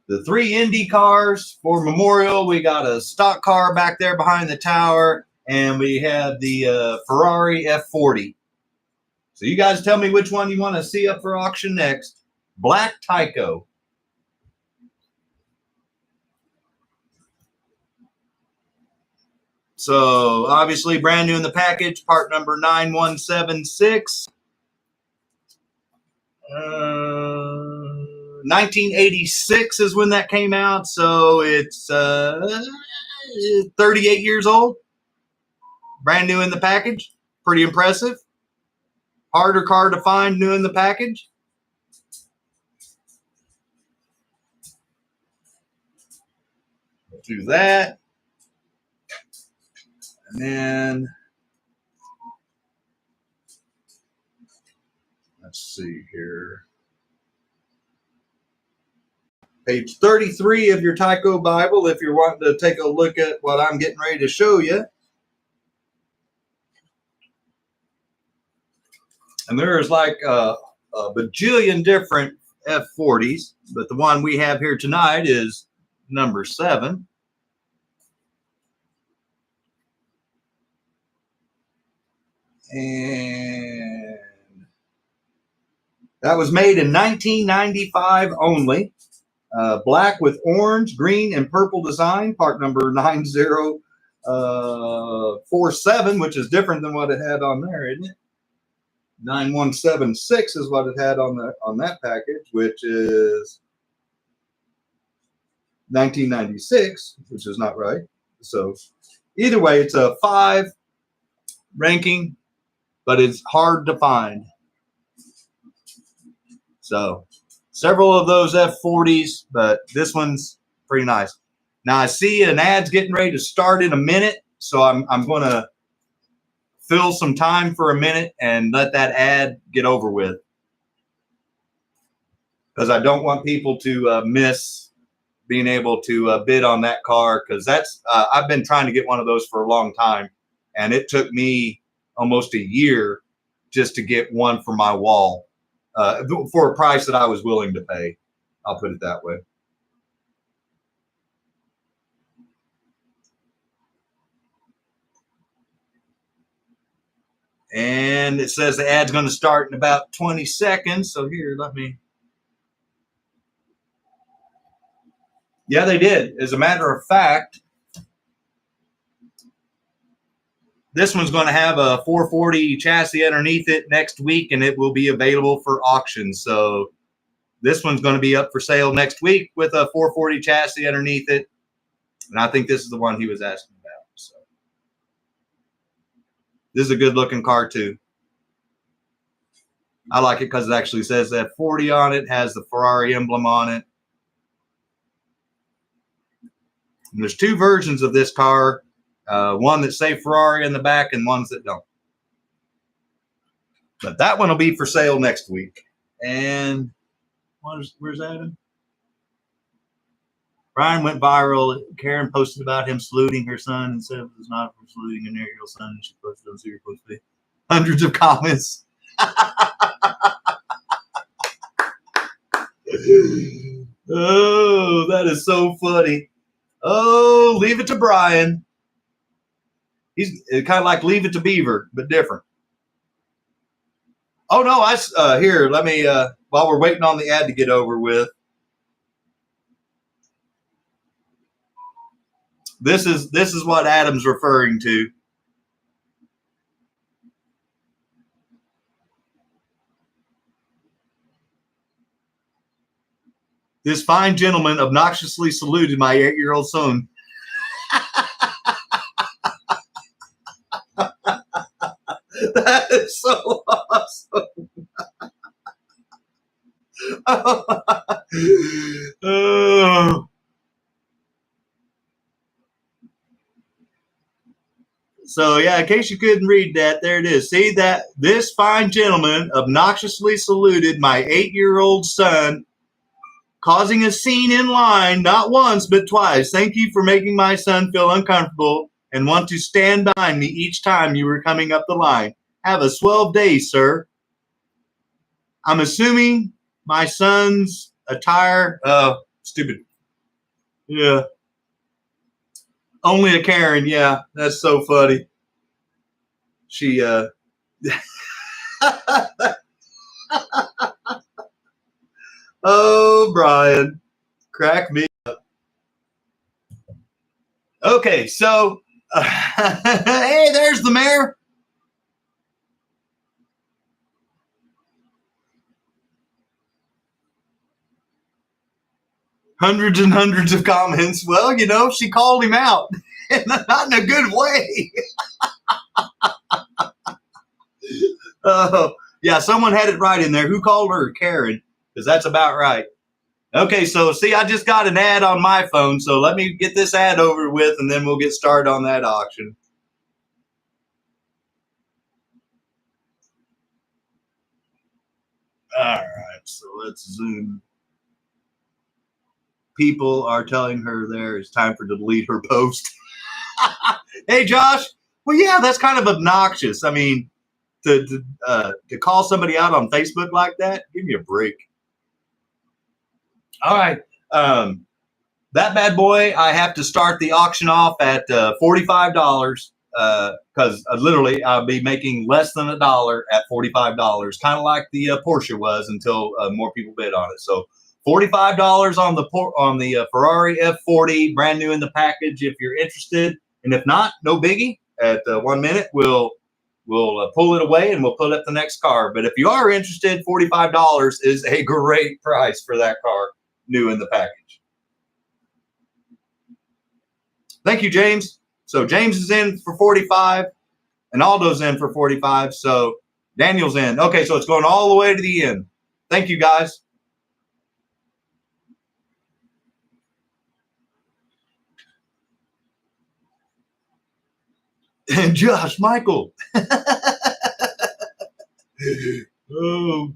A: The 3 Indy cars for Memorial. We got a stock car back there behind the tower, and we have the Ferrari F40. So you guys tell me which one you want to see up for auction next. Black TYCO. So obviously brand new in the package, part number 9176. 1986 is when that came out, so it's 38 years old. Brand new in the package. Pretty impressive. Harder car to find new in the package. Do that. And then let's see here. Page 33 of your TYCO Bible, if you're wanting to take a look at what I'm getting ready to show you. And there's like a bajillion different F40s, but the one we have here tonight is number 7. And that was made in 1995 only. Black with orange, green, and purple design, part number 9047, which is different than what it had on there, isn't it? 9176 is what it had on that package, which is 1996, which is not right. So either way, it's a 5 ranking, but it's hard to find. So several of those F40s, but this one's pretty nice. Now I see an ad's getting ready to start in a minute, so I'm going to fill some time for a minute and let that ad get over with, because I don't want people to miss being able to bid on that car, because that's I've been trying to get one of those for a long time, and it took me almost a year just to get one for my wall. For a price that I was willing to pay. I'll put it that way. And it says the ad's going to start in about 20 seconds. So here, let me. Yeah, they did. As a matter of fact, This one's going to have a 440 chassis underneath it next week, and it will be available for auction. So this one's going to be up for sale next week with a 440 chassis underneath it. And I think this is the one he was asking about. So this is a good looking car too. I like it because it actually says F40 on it, has the Ferrari emblem on it. And there's two versions of this car, one that say Ferrari in the back and ones that don't. But that one will be for sale next week. And where's Adam? Brian went viral. Karen posted about him saluting her son and said it was not for saluting an aerial son, and she posted on Super Close Day. Hundreds of comments. Oh, that is so funny. Oh, leave it to Brian. He's kind of like Leave It to Beaver, but different. Oh no, here, let me while we're waiting on the ad to get over with. This is what Adam's referring to. This fine gentleman obnoxiously saluted my 8-year-old son. That is so awesome. Oh. So yeah, in case you couldn't read that, there it is. See that this fine gentleman obnoxiously saluted my 8-year-old son, causing a scene in line, not once, but twice. Thank you for making my son feel uncomfortable and want to stand behind me each time you were coming up the line. Have a swell day, sir. I'm assuming my son's attire, stupid. Yeah. Only a Karen. Yeah, that's so funny. She, oh, Brian, crack me up. Okay, so, hey, there's the mayor. Hundreds and hundreds of comments. Well, you know, she called him out, not in a good way. Yeah, someone had it right in there. Who called her Karen? Because that's about right. Okay, so see, I just got an ad on my phone, so let me get this ad over with, and then we'll get started on that auction. All right, so let's zoom. People are telling her there it's time for her to delete her post. Hey, Josh. Well, yeah, that's kind of obnoxious. I mean, to call somebody out on Facebook like that, give me a break. All right. That bad boy, I have to start the auction off at $45 because literally I'll be making less than $1 at $45, kind of like the Porsche was until more people bid on it. So $45 on the Ferrari F40, brand new in the package if you're interested. And if not, no biggie. At 1 minute, we'll pull it away and we'll put up the next car. But if you are interested, $45 is a great price for that car, new in the package. Thank you, James. So James is in for 45 and Aldo's in for 45. So Daniel's in. Okay, so it's going all the way to the end. Thank you, guys. And Josh, Michael. Oh,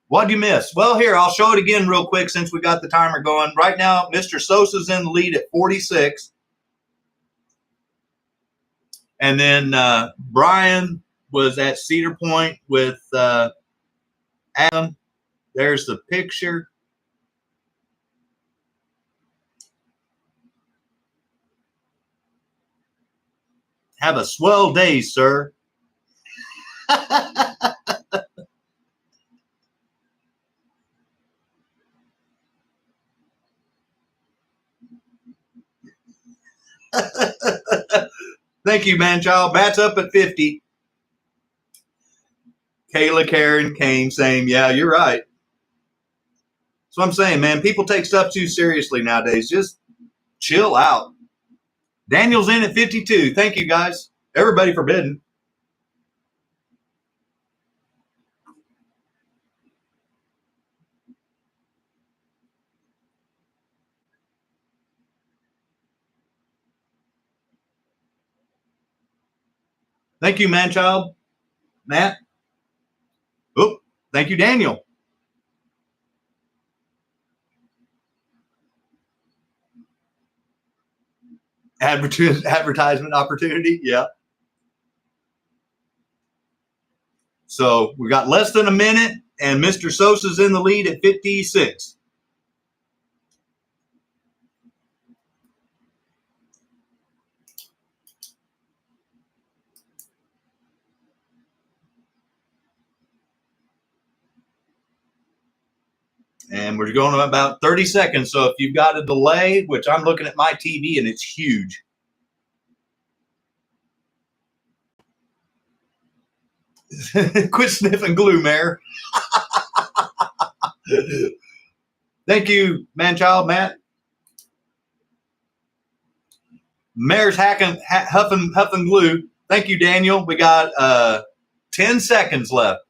A: what'd you miss? Well, here, I'll show it again real quick since we got the timer going. Right now, Mr. Sosa's in the lead at 46. And then Brian was at Cedar Point with Adam. There's the picture. Have a swell day, sir. Thank you, man, child. Matt's up at 50. Kayla, Karen, Kane, same. Yeah, you're right. That's what I'm saying, man. People take stuff too seriously nowadays. Just chill out. Daniel's in at 52. Thank you, guys. Everybody for bidding. Thank you, man-child. Matt. Oh, thank you, Daniel. Advertisement opportunity. Yeah. So we got less than a minute, and Mr. Sosa's in the lead at 56. And we're going about 30 seconds. So if you've got a delay, which I'm looking at my TV and it's huge. Quit sniffing glue, Mayor. Thank you, man-child, Matt. Mayor's huffing glue. Thank you, Daniel. We got 10 seconds left.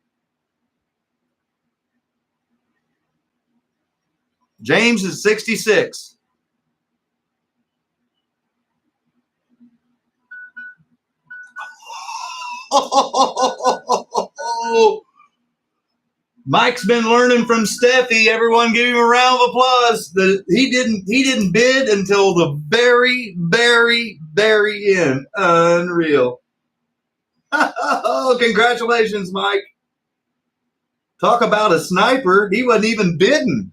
A: James is 66. Mike's been learning from Steffi. Everyone give him a round of applause. He didn't bid until the very, very, very end. Unreal. Oh, congratulations, Mike. Talk about a sniper. He wasn't even bidding.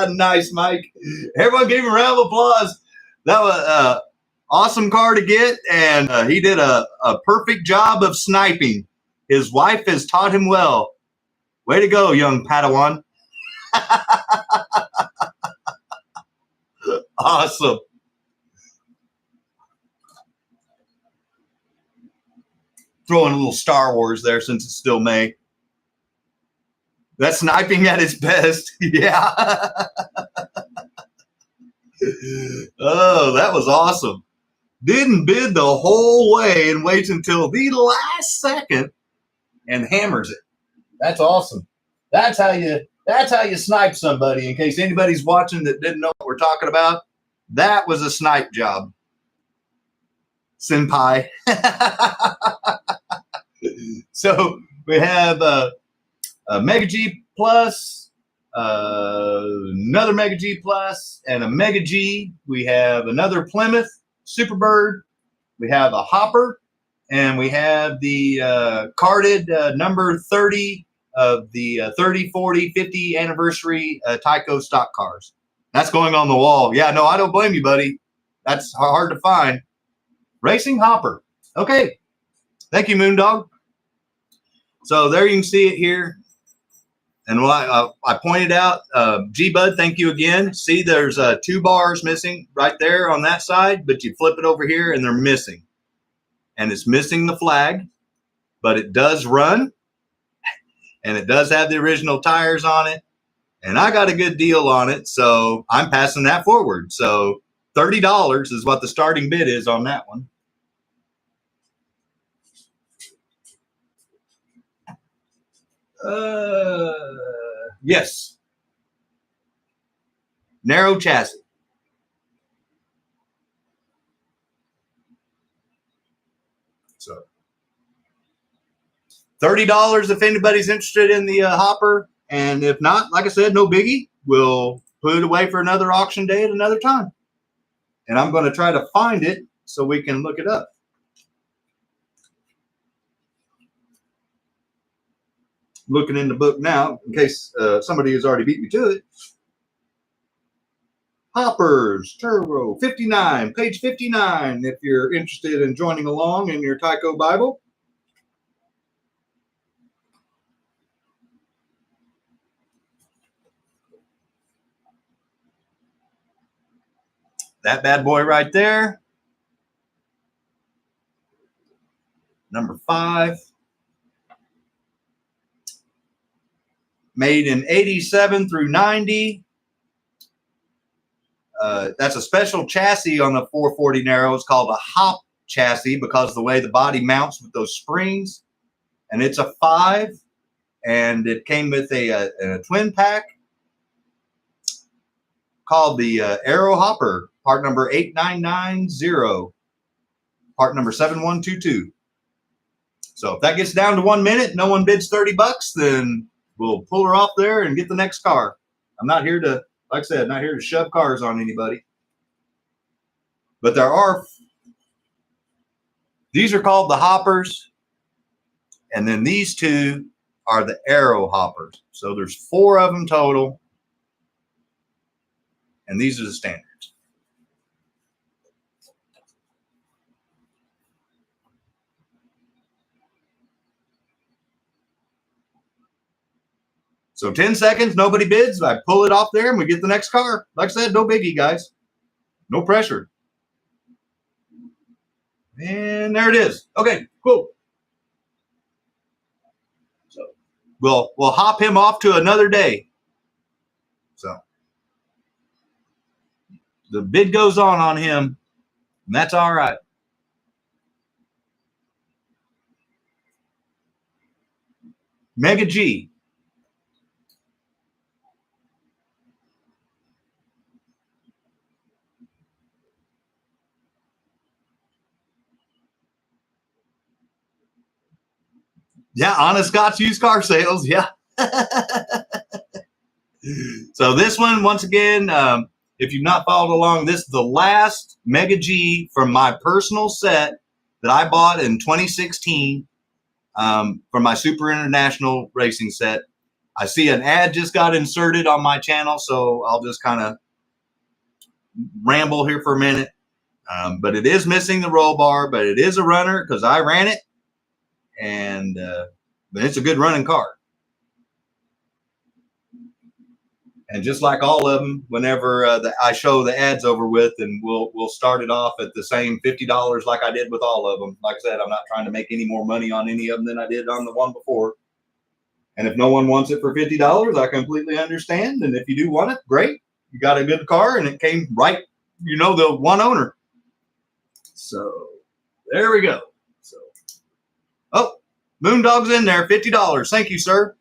A: Nice, Mike. Everyone gave him a round of applause. That was awesome car to get, and he did a perfect job of sniping. His wife has taught him well. Way to go, young Padawan. Awesome. Throwing a little Star Wars there since it's still May. That's sniping at its best. Yeah. Oh, that was awesome. Didn't bid the whole way and waits until the last second and hammers it. That's awesome. That's how you snipe somebody. In case anybody's watching that didn't know what we're talking about, that was a snipe job. Senpai. So we have a Mega G Plus, another Mega G Plus, and a Mega G. We have another Plymouth Superbird. We have a Hopper, and we have the carded number 30 of the 30, 40, 50 anniversary TYCO stock cars. That's going on the wall. Yeah, no, I don't blame you, buddy. That's hard to find. Racing Hopper. Okay. Thank you, Moondog. So there you can see it here. And I pointed out, G-Bud, thank you again. See, there's 2 bars missing right there on that side, but you flip it over here and they're missing. And it's missing the flag, but it does run. And it does have the original tires on it. And I got a good deal on it, so I'm passing that forward. So $30 is what the starting bid is on that one. Yes. Narrow chassis. So $30 if anybody's interested in the Hopper. And if not, like I said, no biggie. We'll put it away for another auction day at another time. And I'm going to try to find it so we can look it up. Looking in the book now, in case somebody has already beat me to it. Hoppers, Turbo, 59, page 59, if you're interested in joining along in your TYCO Bible. That bad boy right there. Number 5. Made in 87 through 90. That's a special chassis on the 440 Narrow. It's called a hop chassis because of the way the body mounts with those springs. And it's a 5. And it came with a twin pack called the Aero Hopper, part number 8990, part number 7122. So if that gets down to 1 minute, no one bids $30, then we'll pull her off there and get the next car. I'm not here to, like I said, not here to shove cars on anybody. But there are, these are called the hoppers. And then these two are the Aero Hoppers. So there's 4 of them total. And these are the standards. So 10 seconds, nobody bids. I pull it off there and we get the next car. Like I said, no biggie, guys. No pressure. And there it is. Okay, cool. So we'll hop him off to another day. So the bid goes on him, and that's all right. Mega G. Yeah, Honest Scott's used car sales. Yeah. So this one, once again, if you've not followed along, this is the last Mega G from my personal set that I bought in 2016 from my Super International Racing set. I see an ad just got inserted on my channel, so I'll just kind of ramble here for a minute. But it is missing the roll bar, but it is a runner because I ran it. And but it's a good running car. And just like all of them, whenever I show the ads over with, and we'll start it off at the same $50 like I did with all of them. Like I said, I'm not trying to make any more money on any of them than I did on the one before. And if no one wants it for $50, I completely understand. And if you do want it, great. You got a good car and it came right, you know, the one owner. So there we go. So, oh, Moondog's in there, $50. Thank you, sir.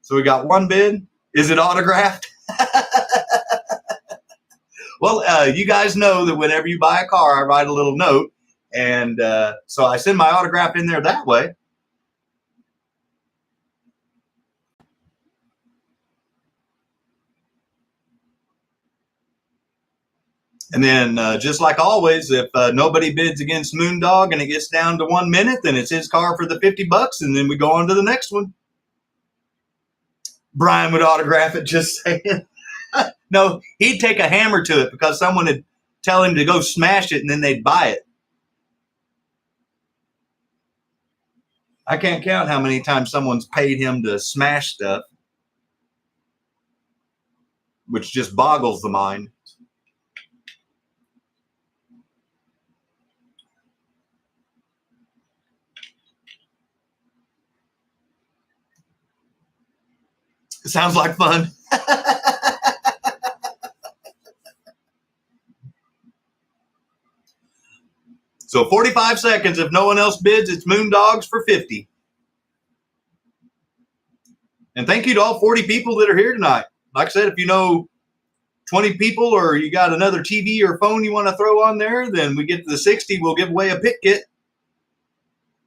A: So we got one bid. Is it autographed? Well, you guys know that whenever you buy a car, I write a little note. And so I send my autograph in there that way. And then just like always, if nobody bids against Moondog and it gets down to 1 minute, then it's his car for the $50, and then we go on to the next one. Brian would autograph it, just saying. No, he'd take a hammer to it because someone would tell him to go smash it and then they'd buy it. I can't count how many times someone's paid him to smash stuff, which just boggles the mind. Sounds like fun. So 45 seconds. If no one else bids, it's Moondogs for 50. And thank you to all 40 people that are here tonight. Like I said, if you know 20 people or you got another TV or phone you want to throw on there, then we get to the 60, we'll give away a pit kit.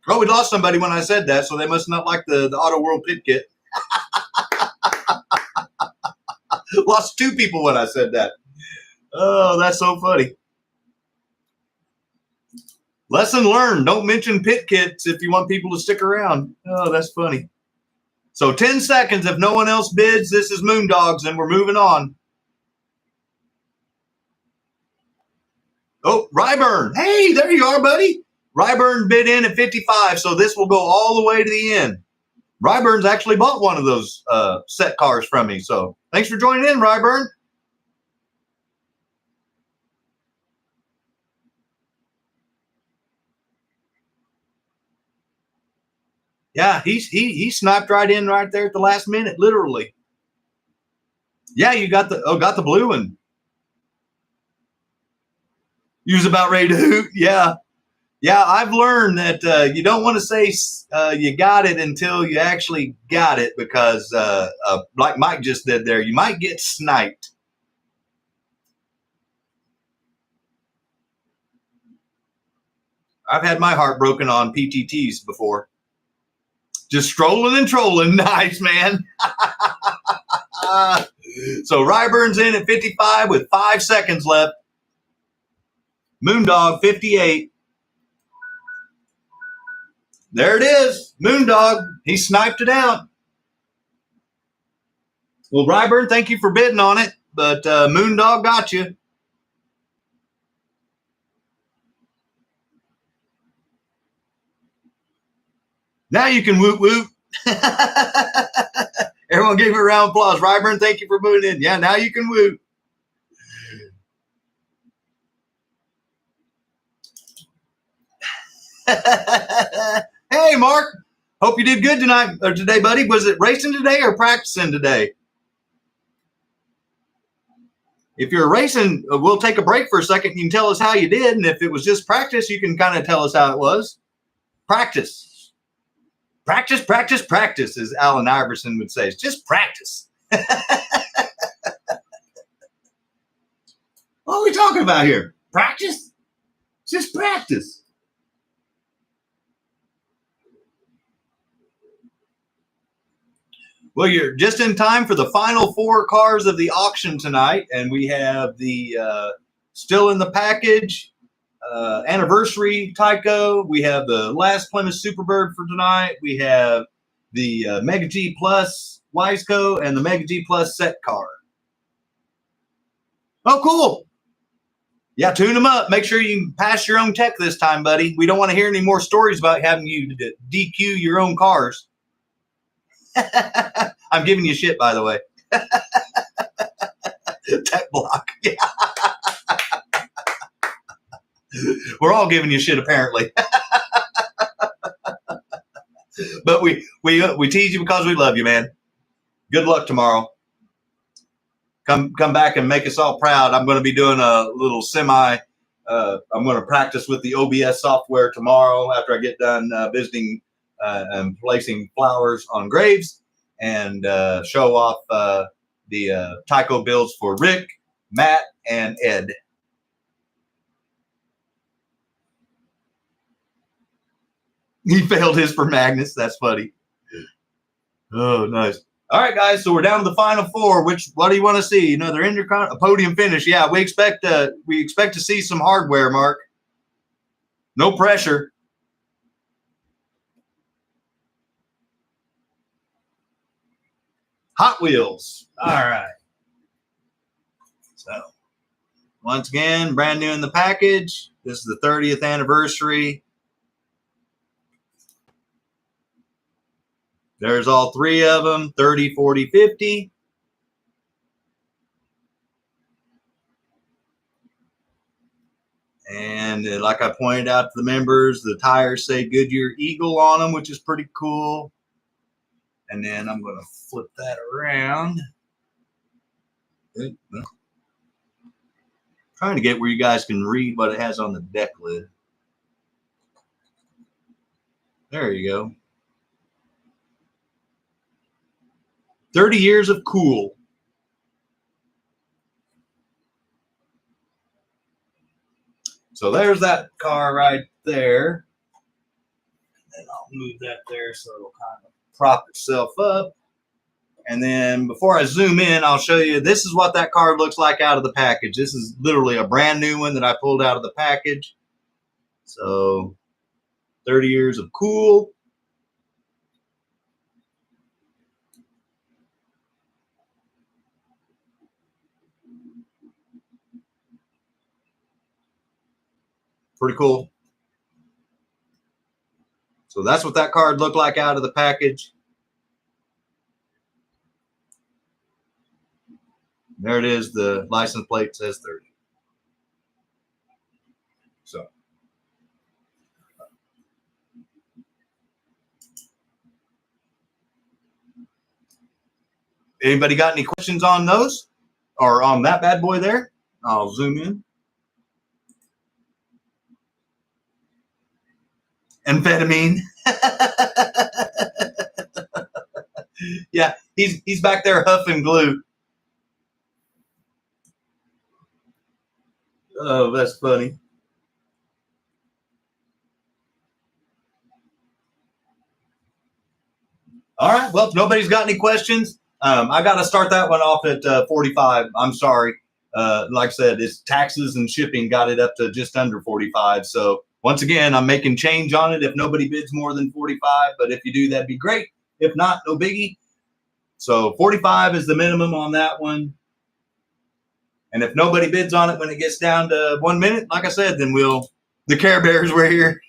A: Oh, we lost somebody when I said that, so they must not like the Auto World pit kit. Lost 2 people when I said that. Oh, that's so funny. Lesson learned. Don't mention pit kits if you want people to stick around. Oh, that's funny. So 10 seconds. If no one else bids, this is Moondogs, and we're moving on. Oh, Ryburn. Hey, there you are, buddy. Ryburn bid in at 55, so this will go all the way to the end. Ryburn's actually bought one of those set cars from me, so thanks for joining in, Ryburn. Yeah, he sniped right in right there at the last minute, literally. Yeah, you got the blue one. You was about ready to hoot. Yeah. Yeah, I've learned that you don't want to say you got it until you actually got it, because like Mike just did there, you might get sniped. I've had my heart broken on PTTs before. Just strolling and trolling. Nice, man. So Ryburn's in at 55 with 5 seconds left. Moondog 58. There it is. Moondog. He sniped it out. Well, Ryburn, thank you for bidding on it, but Moondog got you. Now you can woot woot. Everyone give him a round of applause. Ryburn, thank you for moving in. Yeah, now you can woot. Hey, Mark. Hope you did good tonight or today, buddy. Was it racing today or practicing today? If you're racing, we'll take a break for a second. You can tell us how you did. And if it was just practice, you can kind of tell us how it was. Practice. Practice, practice, practice, as Allen Iverson would say. It's just practice. What are we talking about here? Practice? Just practice. Well, you're just in time for the final 4 cars of the auction tonight, and we have the still in the package anniversary TYCO. We have the last Plymouth Superbird for tonight. We have the Mega G Plus Wiseco and the Mega G Plus set car. Oh, cool. Yeah, tune them up. Make sure you pass your own tech this time, buddy. We don't want to hear any more stories about having you DQ your own cars. I'm giving you shit, by the way. Tech block. Yeah. We're all giving you shit, apparently. But we tease you because we love you, man. Good luck tomorrow. Come back and make us all proud. I'm going to be doing a little I'm going to practice with the OBS software tomorrow after I get done visiting and placing flowers on graves, and show off the TYCO builds for Rick, Matt, and Ed. He failed his for Magnus. That's funny. Oh, nice. All right, guys. So we're down to the final 4. What do you want to see? Another a podium finish? Yeah, we expect to see some hardware, Mark. No pressure. Hot Wheels. All right. So once again, brand new in the package. This is the 30th anniversary. There's all 3 of them, 30, 40, 50. And like I pointed out to the members, the tires say Goodyear Eagle on them, which is pretty cool. And then I'm going to flip that around. Trying to get where you guys can read what it has on the deck lid. There you go. 30 years of cool. So there's that car right there. And I'll move that there so it'll kind of prop itself up. And then before I zoom in, I'll show you, this is what that car looks like out of the package. This is literally a brand new one that I pulled out of the package. So 30 years of cool. Pretty cool. So that's what that card looked like out of the package. There it is. The license plate says 30. So Anybody got any questions on those or on that bad boy there? I'll zoom in. Amphetamine. Yeah, he's back there huffing glue. Oh, that's funny. All right. Well, if nobody's got any questions, I got to start that one off at 45. I'm sorry. Like I said, it's taxes and shipping got it up to just under 45. So once again, I'm making change on it if nobody bids more than 45. But if you do, that'd be great. If not, no biggie. So 45 is the minimum on that one. And if nobody bids on it when it gets down to 1 minute, like I said, then the Care Bears were here.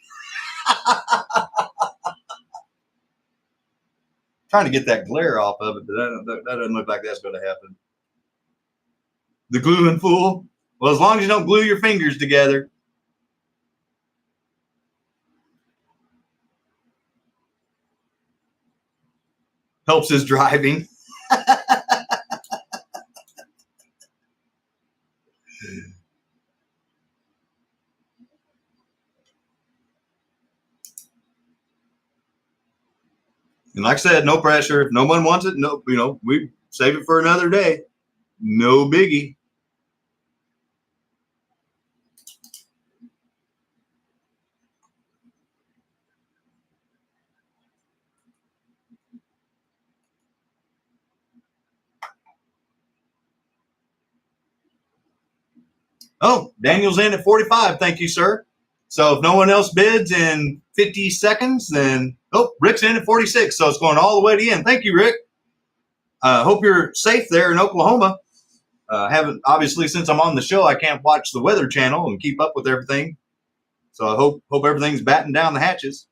A: Trying to get that glare off of it, but that doesn't look like that's going to happen. The gluing fool. Well, as long as you don't glue your fingers together. Helps his driving. And like I said, no pressure. If no one wants it, no, we save it for another day. No biggie. Oh, Daniel's in at 45. Thank you, sir. So if no one else bids in 50 seconds, then, Rick's in at 46. So it's going all the way to the end. Thank you, Rick. Hope you're safe there in Oklahoma. Haven't, obviously, since I'm on the show, I can't watch the Weather Channel and keep up with everything. So I hope everything's batting down the hatches.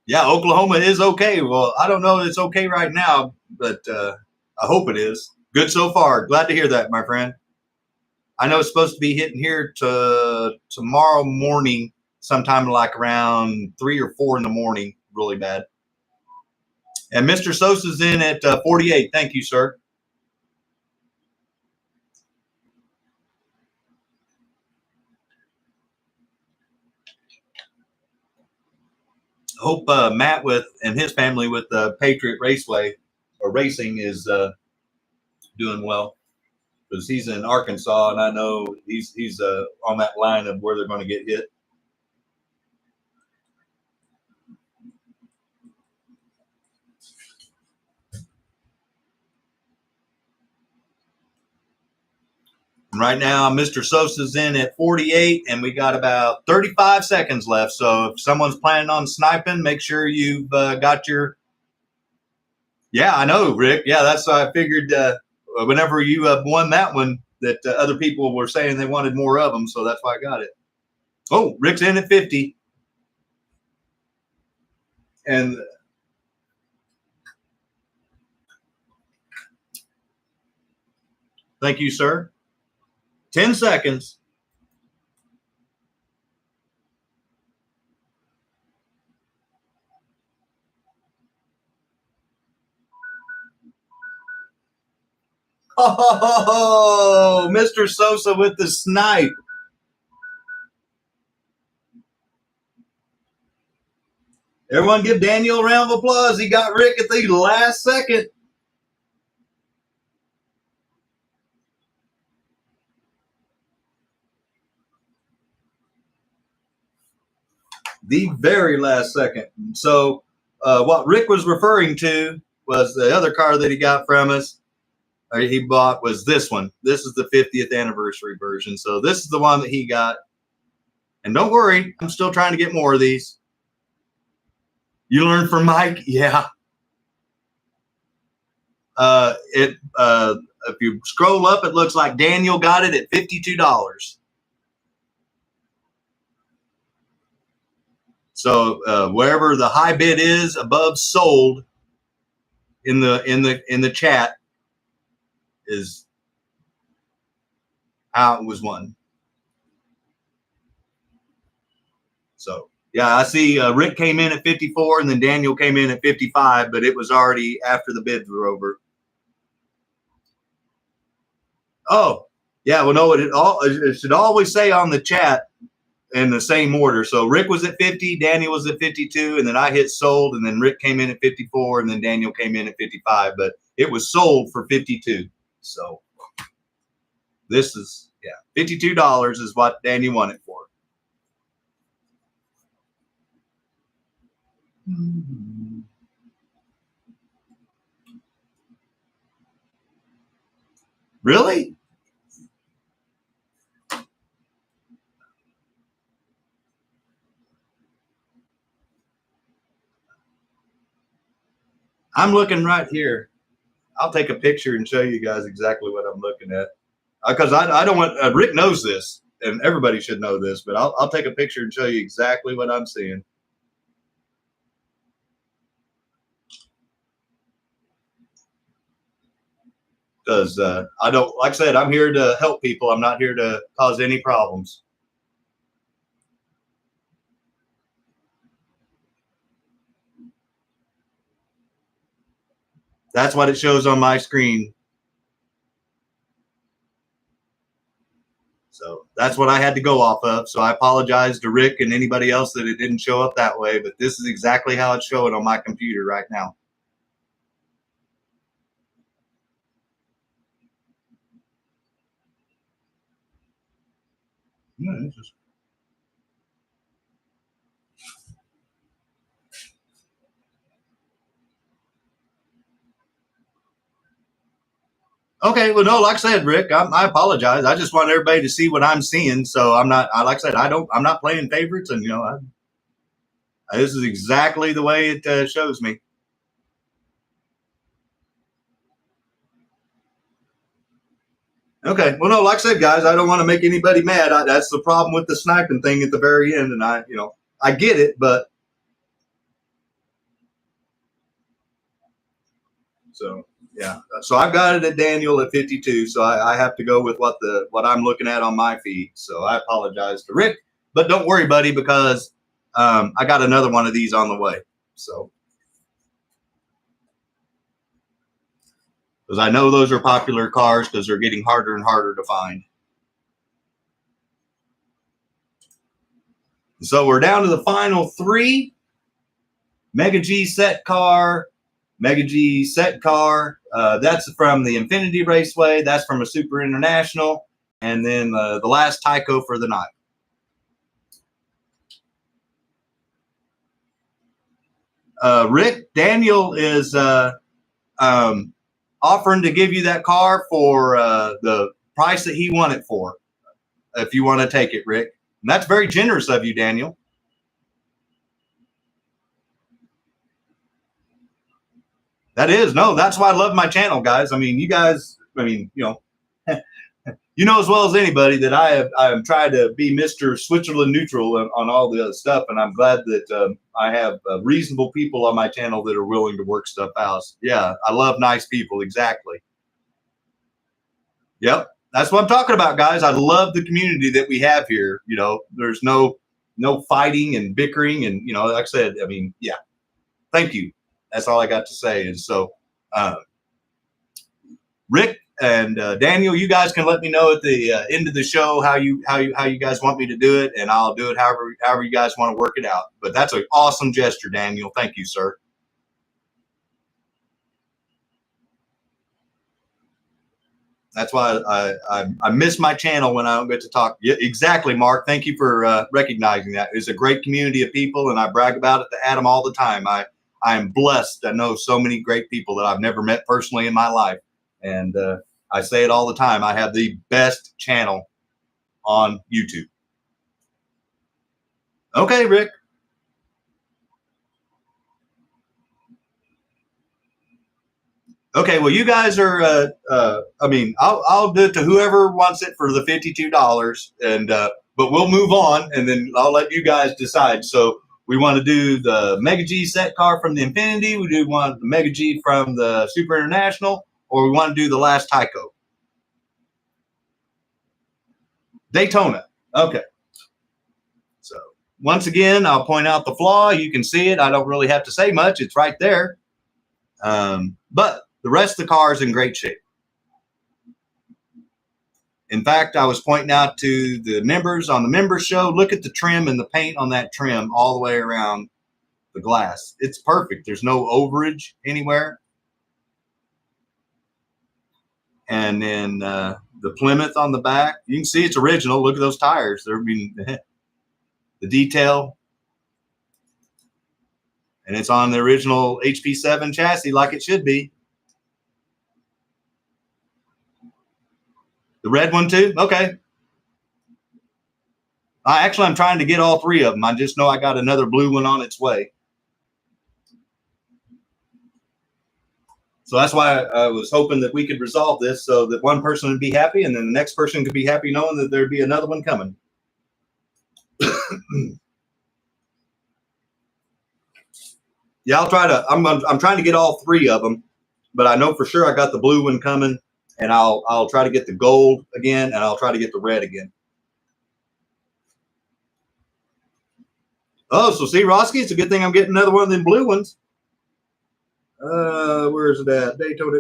A: Yeah, Oklahoma is okay. Well, I don't know if it's okay right now, but I hope it is. Good so far. Glad to hear that, my friend. I know it's supposed to be hitting here tomorrow morning, sometime like around 3 or 4 in the morning, really bad. And Mr. Sosa's in at 48. Thank you, sir. Hope Matt and his family with Patriot Raceway or Racing is doing well, because he's in Arkansas, and I know he's on that line of where they're going to get hit. Right now, Mr. Sosa's in at 48, and we got about 35 seconds left. So if someone's planning on sniping, make sure you've got your. Yeah, I know, Rick. Yeah, that's why I figured whenever you won that one, that other people were saying they wanted more of them. So that's why I got it. Oh, Rick's in at 50. And thank you, sir. 10 seconds. Oh, Mr. Sosa with the snipe. Everyone give Daniel a round of applause. He got Rick at the last second. The very last second. So what Rick was referring to was the other car that he got from us, or he bought, was this one. This is the 50th anniversary version. So this is the one that he got. And don't worry, I'm still trying to get more of these. You learned from Mike? Yeah. If you scroll up, it looks like Daniel got it at $52. So wherever the high bid is above sold in the chat is how it was won. So Yeah, I see Rick came in at 54 and then Daniel came in at 55, but it was already after the bids were over. Oh, yeah. Well, no, it should always say on the chat in the same order. So Rick was at 50, Daniel was at 52, and then I hit sold, and then Rick came in at 54, and then Daniel came in at 55, but it was sold for 52. So this is, yeah, $52 is what Daniel won it for. Really? I'm looking right here. I'll take a picture and show you guys exactly what I'm looking at. Because I don't want, Rick knows this, and everybody should know this, but I'll take a picture and show you exactly what I'm seeing. Because I don't, like I said, I'm here to help people. I'm not here to cause any problems. That's what it shows on my screen. So that's what I had to go off of. So I apologize to Rick and anybody else that it didn't show up that way, but this is exactly how it's showing on my computer right now. Yeah, okay, well, no, like I said, Rick, I apologize. I just want everybody to see what I'm seeing. So I'm not, like I said, I'm not playing favorites, and this is exactly the way it shows me. Okay, well, no, like I said, guys, I don't want to make anybody mad. That's the problem with the sniping thing at the very end, and I get it, but so. Yeah, so I've got it at Daniel at 52, so I have to go with what I'm looking at on my feed. So I apologize to Rick, but don't worry, buddy, because I got another one of these on the way. So because I know those are popular cars because they're getting harder and harder to find. So we're down to the final three: Mega G set car, Mega G set car. That's from the Infinity Raceway. That's from a Super International. And then the last TYCO for the night. Rick, Daniel is offering to give you that car for the price that he won it for, if you want to take it, Rick. And that's very generous of you, Daniel. That is, no, that's why I love my channel, guys. I mean, you guys, you know as well as anybody that I am trying to be Mr. Switzerland neutral on all the other stuff, and I'm glad that I have reasonable people on my channel that are willing to work stuff out. Yeah, I love nice people, exactly. Yep, that's what I'm talking about, guys. I love the community that we have here. There's no fighting and bickering, and like I said, I mean, yeah, thank you. That's all I got to say. And so, Rick and Daniel, you guys can let me know at the end of the show how you guys want me to do it, and I'll do it however you guys want to work it out. But that's an awesome gesture, Daniel. Thank you, sir. That's why I miss my channel when I don't get to talk. Yeah, exactly, Mark. Thank you for recognizing that. It's a great community of people, and I brag about it to Adam all the time. I am blessed. I know so many great people that I've never met personally in my life, and I say it all the time. I have the best channel on YouTube. Okay, Rick. Okay, well, you guys are. I mean, I'll do it to whoever wants it for the $52, and but we'll move on, and then I'll let you guys decide. So we want to do the Mega G set car from the Infinity. We do want the Mega G from the Super International, or we want to do the last TYCO. Daytona. Okay. So once again, I'll point out the flaw. You can see it. I don't really have to say much. It's right there. But the rest of the car is in great shape. In fact, I was pointing out to the members on the members show, look at the trim and the paint on that trim all the way around the glass. It's perfect. There's no overage anywhere. And then the Plymouth on the back, you can see it's original. Look at those tires. They're being the detail. And it's on the original HP7 chassis like it should be. The red one too? Okay. Actually, I'm trying to get all three of them. I just know I got another blue one on its way. So that's why I was hoping that we could resolve this so that one person would be happy and then the next person could be happy knowing that there'd be another one coming. Yeah, I'll try to. I'm trying to get all three of them, but I know for sure I got the blue one coming, and I'll try to get the gold again, and I'll try to get the red again. Oh, so see, Roski, it's a good thing I'm getting another one of them blue ones. Where is it at? Daytona.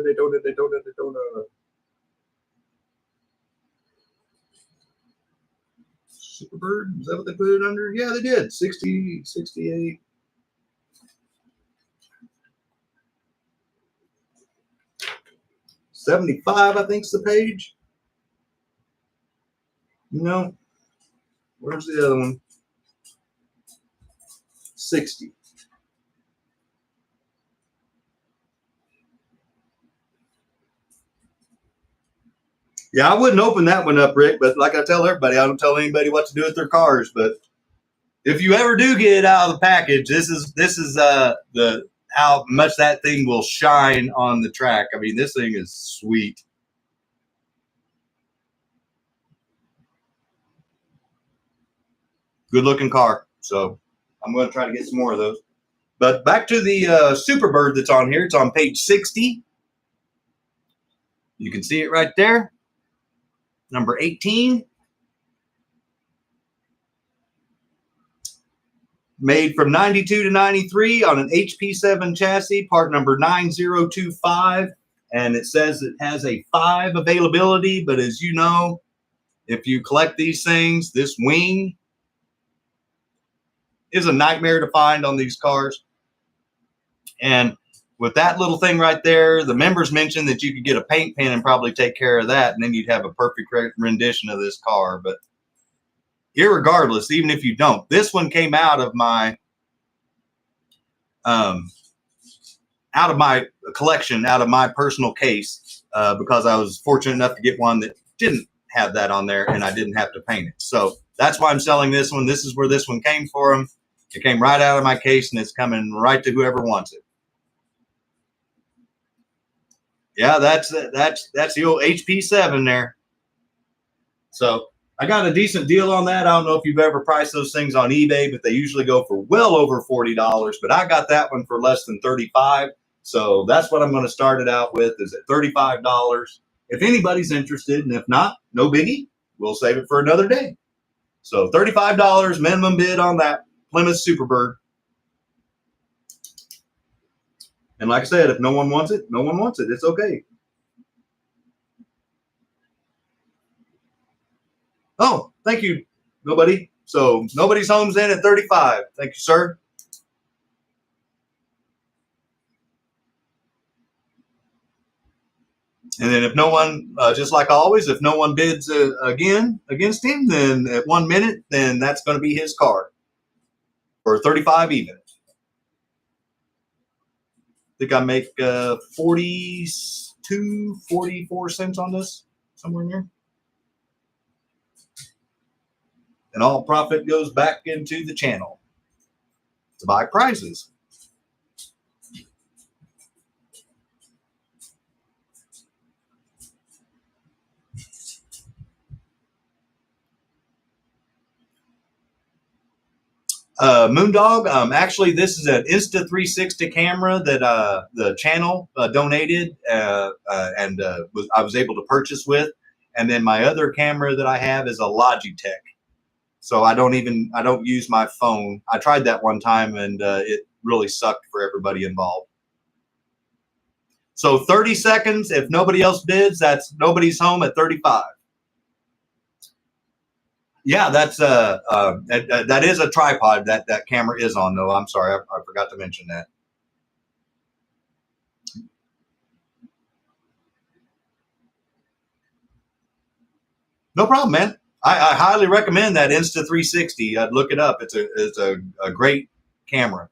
A: Superbird, is that what they put it under? Yeah, they did. 60, 68. $75, I think, is the page. No. Where's the other one? 60. Yeah, I wouldn't open that one up, Rick, but like I tell everybody, I don't tell anybody what to do with their cars. But if you ever do get it out of the package, this is the how much that thing will shine on the track. I mean, this thing is sweet. Good looking car. So I'm going to try to get some more of those. But back to the Superbird that's on here. It's on page 60. You can see it right there. Number 18. Made from 92 to 93 on an HP7 chassis, part number 9025. And it says it has a 5 availability. But as you know, if you collect these things, this wing is a nightmare to find on these cars. And with that little thing right there, the members mentioned that you could get a paint pen and probably take care of that, and then you'd have a perfect rendition of this car. But irregardless, even if you don't, this one came out of my collection, out of my personal case, because I was fortunate enough to get one that didn't have that on there, and I didn't have to paint it. So that's why I'm selling this one. This is where this one came from. It came right out of my case, and it's coming right to whoever wants it. Yeah, that's the old HP7 there. So I got a decent deal on that. I don't know if you've ever priced those things on eBay, but they usually go for well over $40. But I got that one for less than $35. So that's what I'm going to start it out with, is at $35. If anybody's interested, and if not, no biggie. We'll save it for another day. So $35 minimum bid on that Plymouth Superbird. And like I said, if no one wants it, no one wants it. It's okay. Oh, thank you, nobody. So nobody's home's in at 35. Thank you, sir. And then if no one, just like always, if no one bids again against him, then at 1 minute, then that's going to be his car for 35 even. I think I make 42, 44 cents on this, somewhere in here. And all profit goes back into the channel to buy prizes. Moondog, actually, this is an Insta360 camera that the channel donated and I was able to purchase with. And then my other camera that I have is a Logitech. So I don't use my phone. I tried that one time and it really sucked for everybody involved. So 30 seconds. If nobody else bids, that's nobody's home at 35. Yeah, that's that is a tripod that camera is on, though. I'm sorry, I forgot to mention that. No problem, man. I highly recommend that Insta360. I'd look it up. It's a great camera.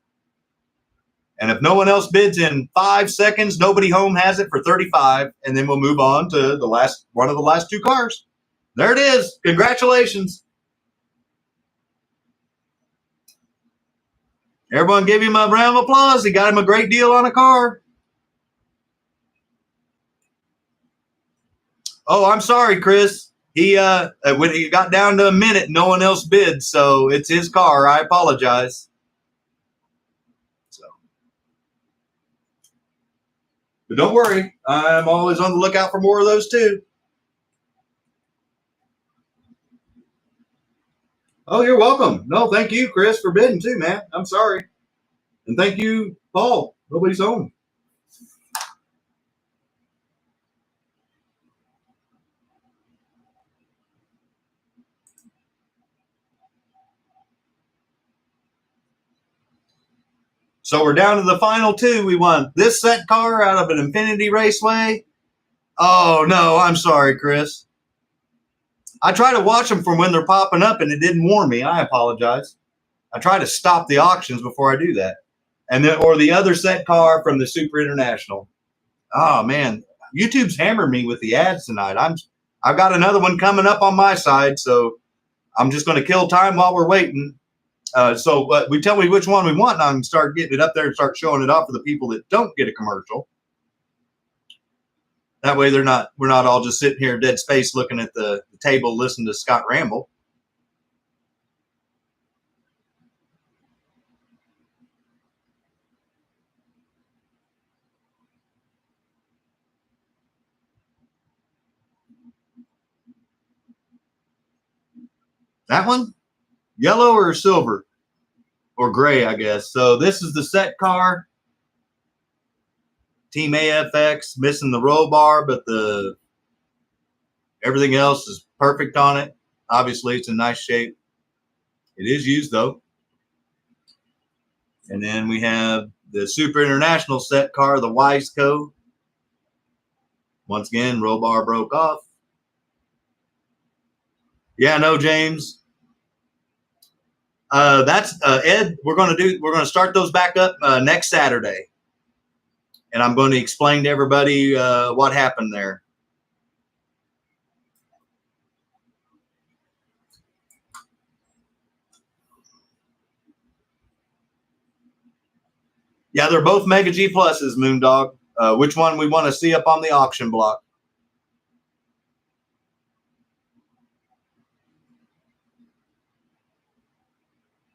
A: And if no one else bids in 5 seconds, nobody home has it for 35, and then we'll move on to one of the last two cars. There it is. Congratulations. Everyone give him a round of applause. He got him a great deal on a car. Oh, I'm sorry, Chris. When he got down to a minute, no one else bid, so it's his car. I apologize. But don't worry, I'm always on the lookout for more of those too. Oh, you're welcome. No, thank you, Chris, for bidding too, man. I'm sorry. And thank you, Paul. Nobody's home. So we're down to the final two. We won this set car out of an Infinity Raceway. Oh, no, I'm sorry, Chris. I try to watch them from when they're popping up, and it didn't warn me. I apologize. I try to stop the auctions before I do that. And then, or the other set car from the Super International. Oh, man. YouTube's hammered me with the ads tonight. I've got another one coming up on my side, so I'm just going to kill time while we're waiting. We tell me which one we want, and I can start getting it up there and start showing it off for the people that don't get a commercial. That way we're not all just sitting here dead space looking at the table listening to Scott ramble. That one? Yellow or silver? Or gray, I guess. So this is the set car. Team AFX, missing the roll bar, but everything else is perfect on it. Obviously, it's in nice shape. It is used, though. And then we have the Super International set car, the TYCO. Once again, roll bar broke off. Yeah, no, James. That's Ed. We're going to start those back up next Saturday. And I'm going to explain to everybody what happened there. Yeah, they're both Mega G Pluses, Moondog. Which one we want to see up on the auction block?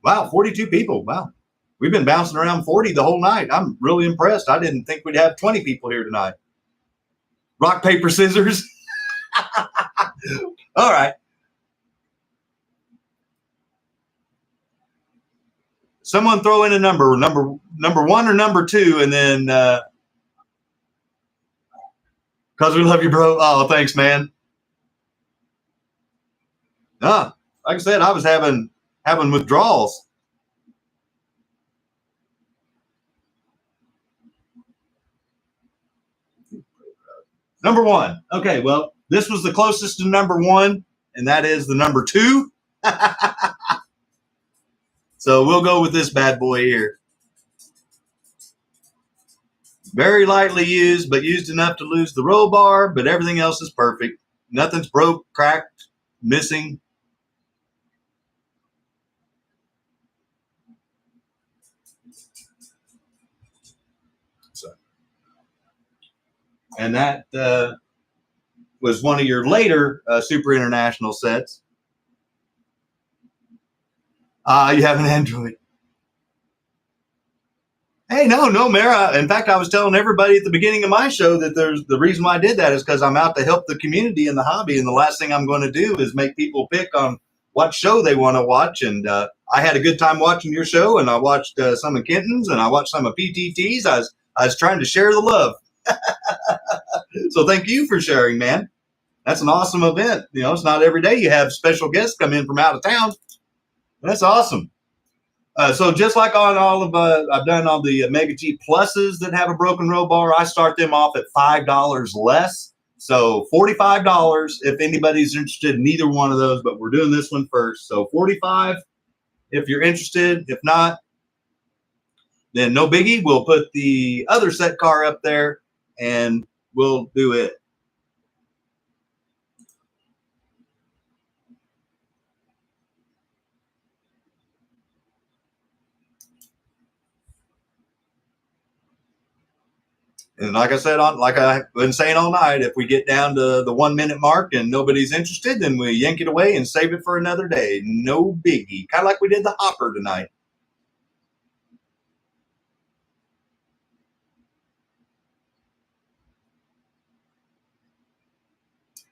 A: Wow, 42 people. Wow. We've been bouncing around 40 the whole night. I'm really impressed. I didn't think we'd have 20 people here tonight. Rock, paper, scissors. All right. Someone throw in a number one or number two, and then because we love you, bro. Oh, thanks, man. Like I said, I was having withdrawals. Number one. Okay, well, this was the closest to number one, and that is the number two. So we'll go with this bad boy here. Very lightly used, but used enough to lose the roll bar, but everything else is perfect. Nothing's broke, cracked, missing. And that was one of your later Super International sets. You have an Android. Hey, no, Mara. In fact, I was telling everybody at the beginning of my show that the reason why I did that is because I'm out to help the community in the hobby, and the last thing I'm going to do is make people pick on what show they want to watch. And I had a good time watching your show, and I watched some of Kenton's, and I watched some of PTT's. I was trying to share the love. So thank you for sharing, man. That's an awesome event. You know, it's not every day you have special guests come in from out of town. That's awesome. So just like on all of, I've done all the Mega G Pluses that have a broken roll bar, I start them off at $5 less. So $45 if anybody's interested in either one of those, but we're doing this one first. So $45 if you're interested. If not, then no biggie. We'll put the other set car up there and we'll do it. And like I said, like I've been saying all night, if we get down to the 1 minute mark and nobody's interested, then we yank it away and save it for another day. No biggie. Kind of like we did the hopper tonight.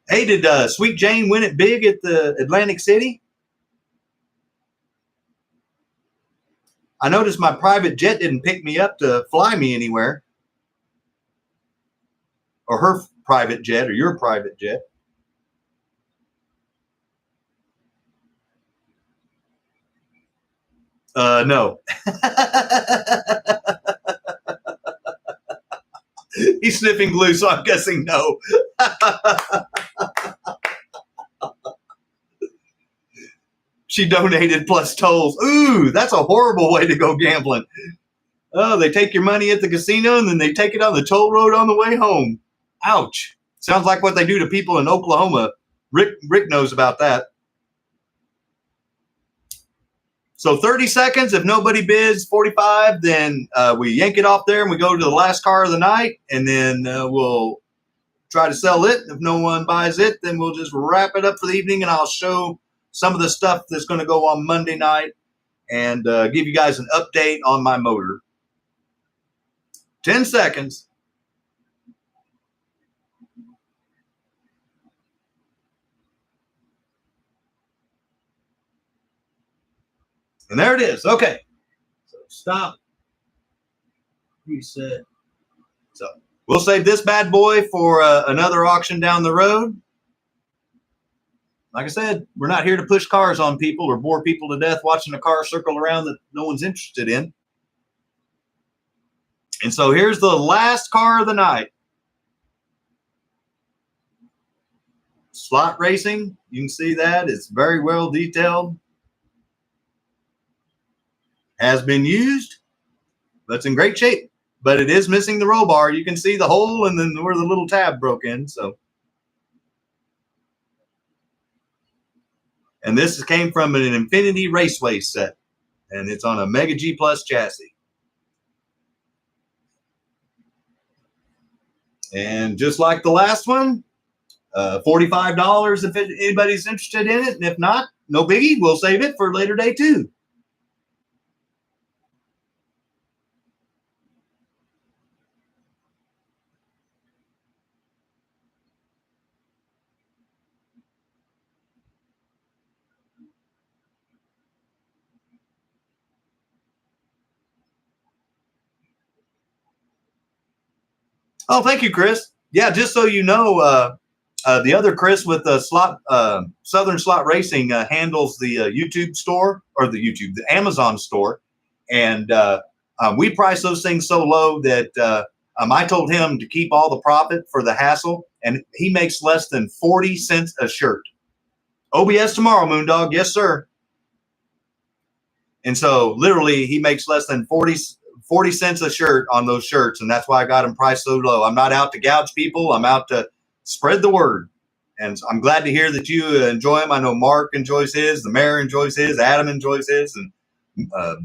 A: Hey, did Sweet Jane win it big at the Atlantic City? I noticed my private jet didn't pick me up to fly me anywhere. Or her private jet, or your private jet. No. He's sniffing glue, so I'm guessing no. She donated plus tolls. Ooh, that's a horrible way to go gambling. Oh, they take your money at the casino and then they take it on the toll road on the way home. Ouch. Sounds like what they do to people in Oklahoma. Rick knows about that. So 30 seconds. If nobody bids 45, then we yank it off there and we go to the last car of the night, and then we'll try to sell it. If no one buys it, then we'll just wrap it up for the evening, and I'll show some of the stuff that's going to go on Monday night and give you guys an update on my motor. 10 seconds. And there it is. Okay. So stop. Reset. So we'll save this bad boy for another auction down the road. Like I said, we're not here to push cars on people or bore people to death watching a car circle around that no one's interested in. And so here's the last car of the night. Slot racing. You can see that. It's very well detailed. Has been used, but it's in great shape. But it is missing the roll bar. You can see the hole and then where the little tab broke in. So, and this came from an Infinity Raceway set, and it's on a Mega G Plus chassis. And just like the last one, $45 if anybody's interested in it. And if not, no biggie. We'll save it for a later day too. Oh, thank you, Chris. Yeah, just so you know, the other Chris with the Southern Slot Racing handles the YouTube store, or the Amazon store, and we price those things so low that I told him to keep all the profit for the hassle, and he makes less than 40 cents a shirt. OBS tomorrow, Moondog. Yes, sir. And so literally he makes less than 40 cents a shirt on those shirts, and that's why I got them priced so low. I'm not out to gouge people. I'm out to spread the word. And I'm glad to hear that you enjoy them. I know Mark enjoys his, the mayor enjoys his, Adam enjoys his, and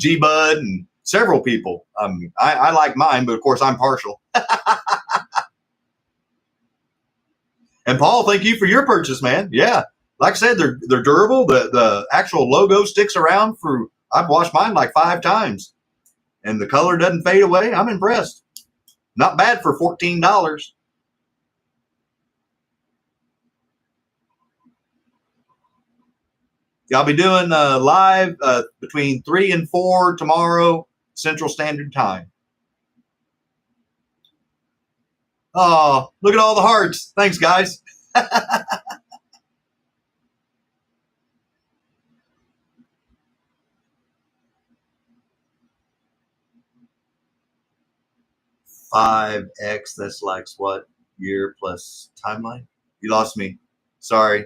A: G-Bud and several people. I like mine, but of course I'm partial. And Paul, thank you for your purchase, man. Yeah, like I said, they're durable. The actual logo sticks around for, I've washed mine like 5 times. And the color doesn't fade away. I'm impressed. Not bad for $14. I'll be doing live between 3 and 4 tomorrow, Central Standard Time. Oh, look at all the hearts. Thanks, guys. 5x, that's like what? Year plus timeline? You lost me. Sorry.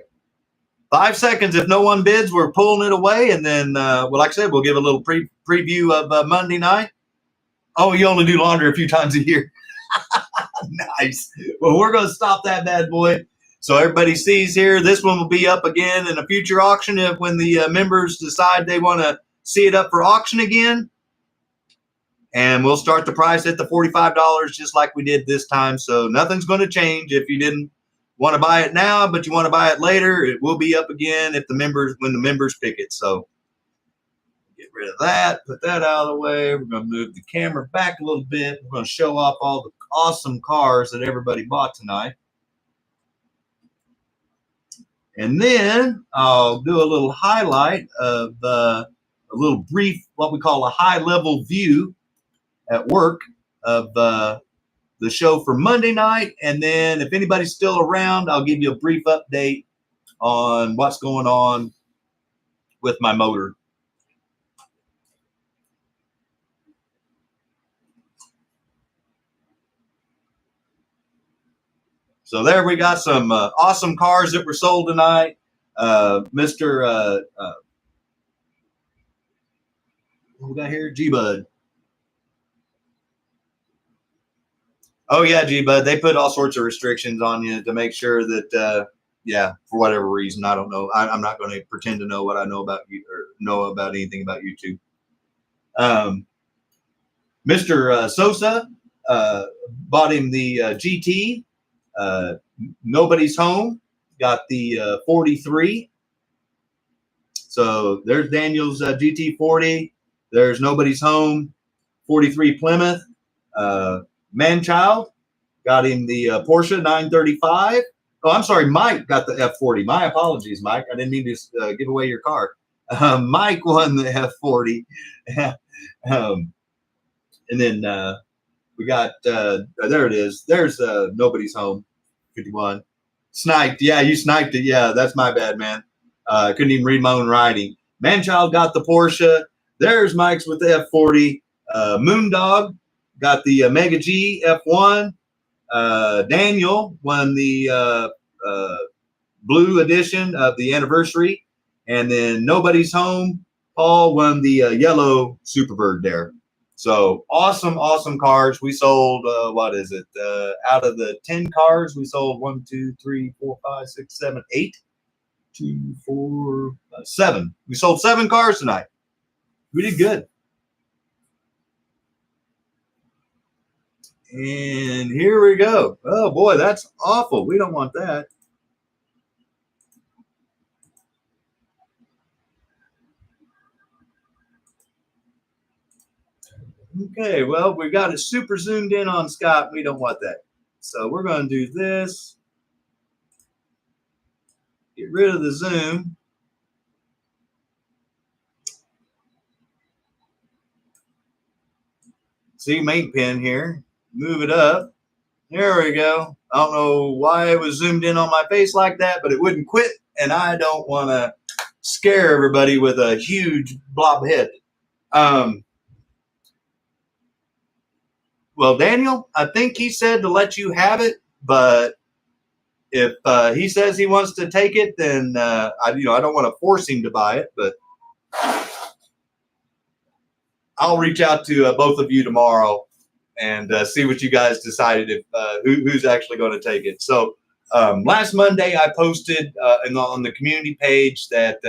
A: 5 seconds. If no one bids, we're pulling it away. And then, well, like I said, we'll give a little preview of Monday night. Oh, you only do laundry a few times a year. Nice. Well, we're going to stop that bad boy. So everybody sees here, this one will be up again in a future auction when the members decide they want to see it up for auction again. And we'll start the price at the $45 just like we did this time. So nothing's going to change. If you didn't want to buy it now, but you want to buy it later, it will be up again when the members pick it. So get rid of that, put that out of the way. We're going to move the camera back a little bit. We're going to show off all the awesome cars that everybody bought tonight. And then I'll do a little highlight of a little brief, what we call a high-level view at work of the show for Monday night. And then if anybody's still around, I'll give you a brief update on what's going on with my motor. So there we got some awesome cars that were sold tonight. Mr. What we got here? G-Bud. Oh, yeah, G-Bud. They put all sorts of restrictions on you to make sure that, yeah, for whatever reason, I don't know. I'm not going to pretend to know what I know about you or know about anything about YouTube. Mr. Sosa bought him the GT. Nobody's Home. Got the 43. So there's Daniel's GT40. There's Nobody's Home 43 Plymouth. Manchild got him the Porsche 935. Oh, I'm sorry, Mike got the F40. My apologies, Mike. I didn't mean to give away your car. Mike won the F40. And then we got, there it is. There's Nobody's Home 51. Sniped. Yeah, you sniped it. Yeah, that's my bad, man. I couldn't even read my own writing. Manchild got the Porsche. There's Mike's with the F40. Moondog got the Mega G F1. Daniel won the blue edition of the anniversary. And then Nobody's Home. Paul won the yellow Superbird there. So awesome, awesome cars. We sold, what is it? Out of the 10 cars, we sold 1, 2, 3, 4, 5, 6, 7, 8. 2, 4, 7. We sold 7 cars tonight. We did good. And here we go. Oh, boy, that's awful. We don't want that. Okay, well, we got it super zoomed in on Scott. We don't want that. So we're going to do this. Get rid of the zoom. See, main pin here. Move it up. There we go. I don't know why it was zoomed in on my face like that, but it wouldn't quit, and I don't want to scare everybody with a huge blob head. Well, Daniel, I think he said to let you have it, but if he says he wants to take it, then I don't want to force him to buy it, but I'll reach out to both of you tomorrow and see what you guys decided if who's actually going to take it. So last Monday, I posted on the community page that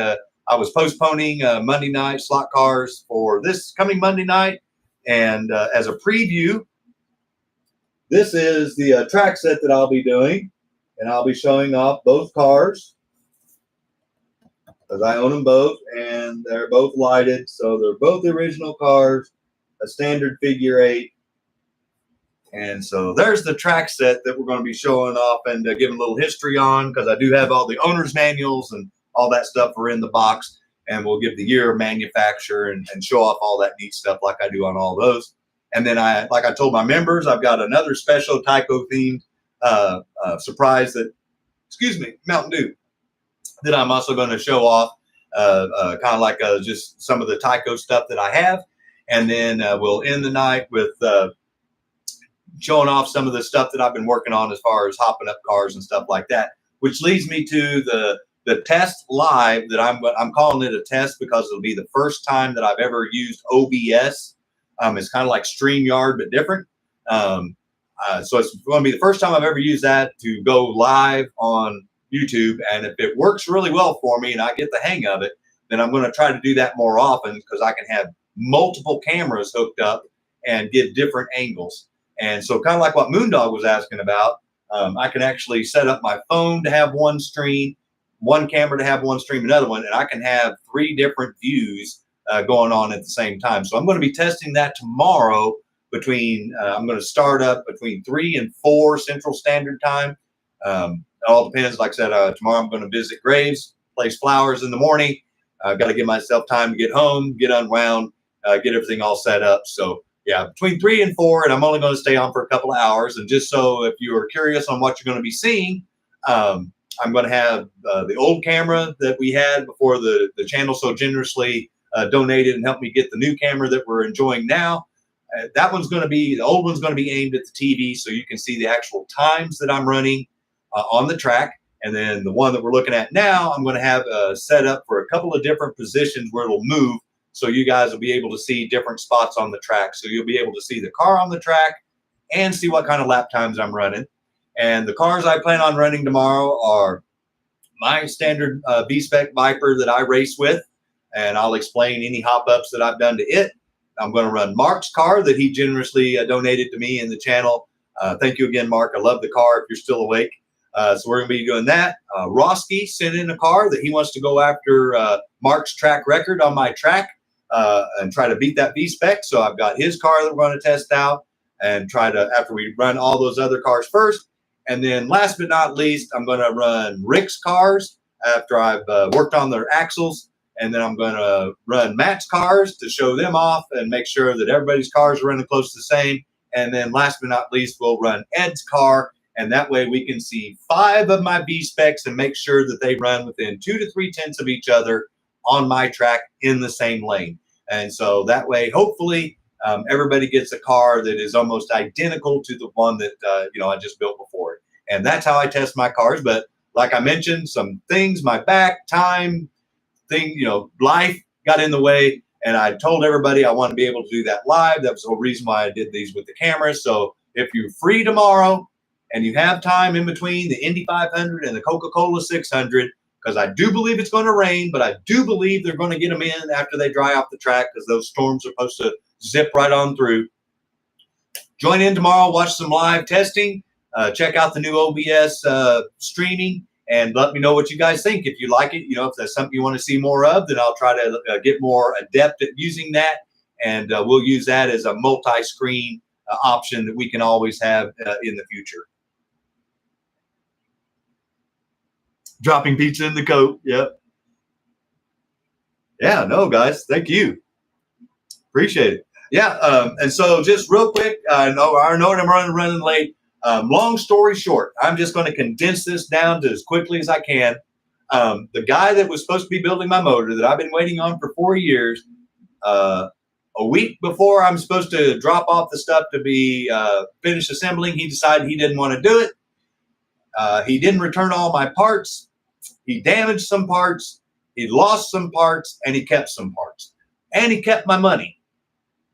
A: I was postponing Monday night slot cars for this coming Monday night. And as a preview, this is the track set that I'll be doing. And I'll be showing off both cars because I own them both. And they're both lighted. So they're both the original cars, a standard figure 8. And so there's the track set that we're going to be showing off and giving a little history on, because I do have all the owner's manuals and all that stuff are in the box. and we'll give the year of manufacture and show off all that neat stuff like I do on all those. And then like I told my members, I've got another special TYCO themed surprise that, excuse me, Mountain Dew, that I'm also going to show off, kind of like just some of the TYCO stuff that I have. And then we'll end the night with showing off some of the stuff that I've been working on as far as hopping up cars and stuff like that, which leads me to the test live that I'm calling it a test because it'll be the first time that I've ever used OBS. It's kind of like StreamYard, but different. So it's going to be the first time I've ever used that to go live on YouTube. And if it works really well for me and I get the hang of it, then I'm going to try to do that more often because I can have multiple cameras hooked up and give different angles. And so kind of like what Moondog was asking about, I can actually set up my phone to have one stream, one camera to have one stream, another one, and I can have 3 different views going on at the same time. So I'm going to be testing that tomorrow between, I'm going to start up between 3 and 4 Central Standard Time. It all depends. Like I said, tomorrow I'm going to visit Graves, place flowers in the morning. I've got to give myself time to get home, get unwound, get everything all set up. So yeah, between 3 and 4, and I'm only going to stay on for a couple of hours. And just so if you are curious on what you're going to be seeing, I'm going to have the old camera that we had before the channel so generously donated and helped me get the new camera that we're enjoying now. That one's going to be, the old one's going to be aimed at the TV so you can see the actual times that I'm running on the track. And then the one that we're looking at now, I'm going to have set up for a couple of different positions where it'll move. So you guys will be able to see different spots on the track. So you'll be able to see the car on the track and see what kind of lap times I'm running. And the cars I plan on running tomorrow are my standard B-Spec Viper that I race with. And I'll explain any hop-ups that I've done to it. I'm going to run Mark's car that he generously donated to me in the channel. Thank you again, Mark. I love the car if you're still awake. So we're going to be doing that. Roski sent in a car that he wants to go after Mark's track record on my track and try to beat that V-Spec. So I've got his car that we're going to test out and try to, after we run all those other cars first. And then last but not least, I'm going to run Rick's cars after I've worked on their axles. And then I'm going to run Matt's cars to show them off and make sure that everybody's cars are running close to the same. And then last but not least, we'll run Ed's car. And that way we can see 5 of my V-Specs and make sure that they run within 2 to 3 tenths of each other on my track in the same lane. And so that way, hopefully, everybody gets a car that is almost identical to the one that, I just built before. And that's how I test my cars. But like I mentioned, some things, my back, time, life got in the way. And I told everybody I want to be able to do that live. That was the whole reason why I did these with the camera. So if you're free tomorrow and you have time in between the Indy 500 and the Coca-Cola 600, because I do believe it's going to rain, but I do believe they're going to get them in after they dry off the track because those storms are supposed to zip right on through. Join in tomorrow, watch some live testing, check out the new OBS streaming, and let me know what you guys think. If you like it, if that's something you want to see more of, then I'll try to get more adept at using that, and we'll use that as a multi-screen option that we can always have in the future. Dropping pizza in the coat. Yep. Yeah, no, guys. Thank you. Appreciate it. Yeah. And so just real quick, I know I'm running late. Long story short, I'm just going to condense this down to as quickly as I can. The guy that was supposed to be building my motor that I've been waiting on for 4 years, a week before I'm supposed to drop off the stuff to be finished assembling, he decided he didn't want to do it. He didn't return all my parts. He damaged some parts, he lost some parts, and he kept some parts. And he kept my money.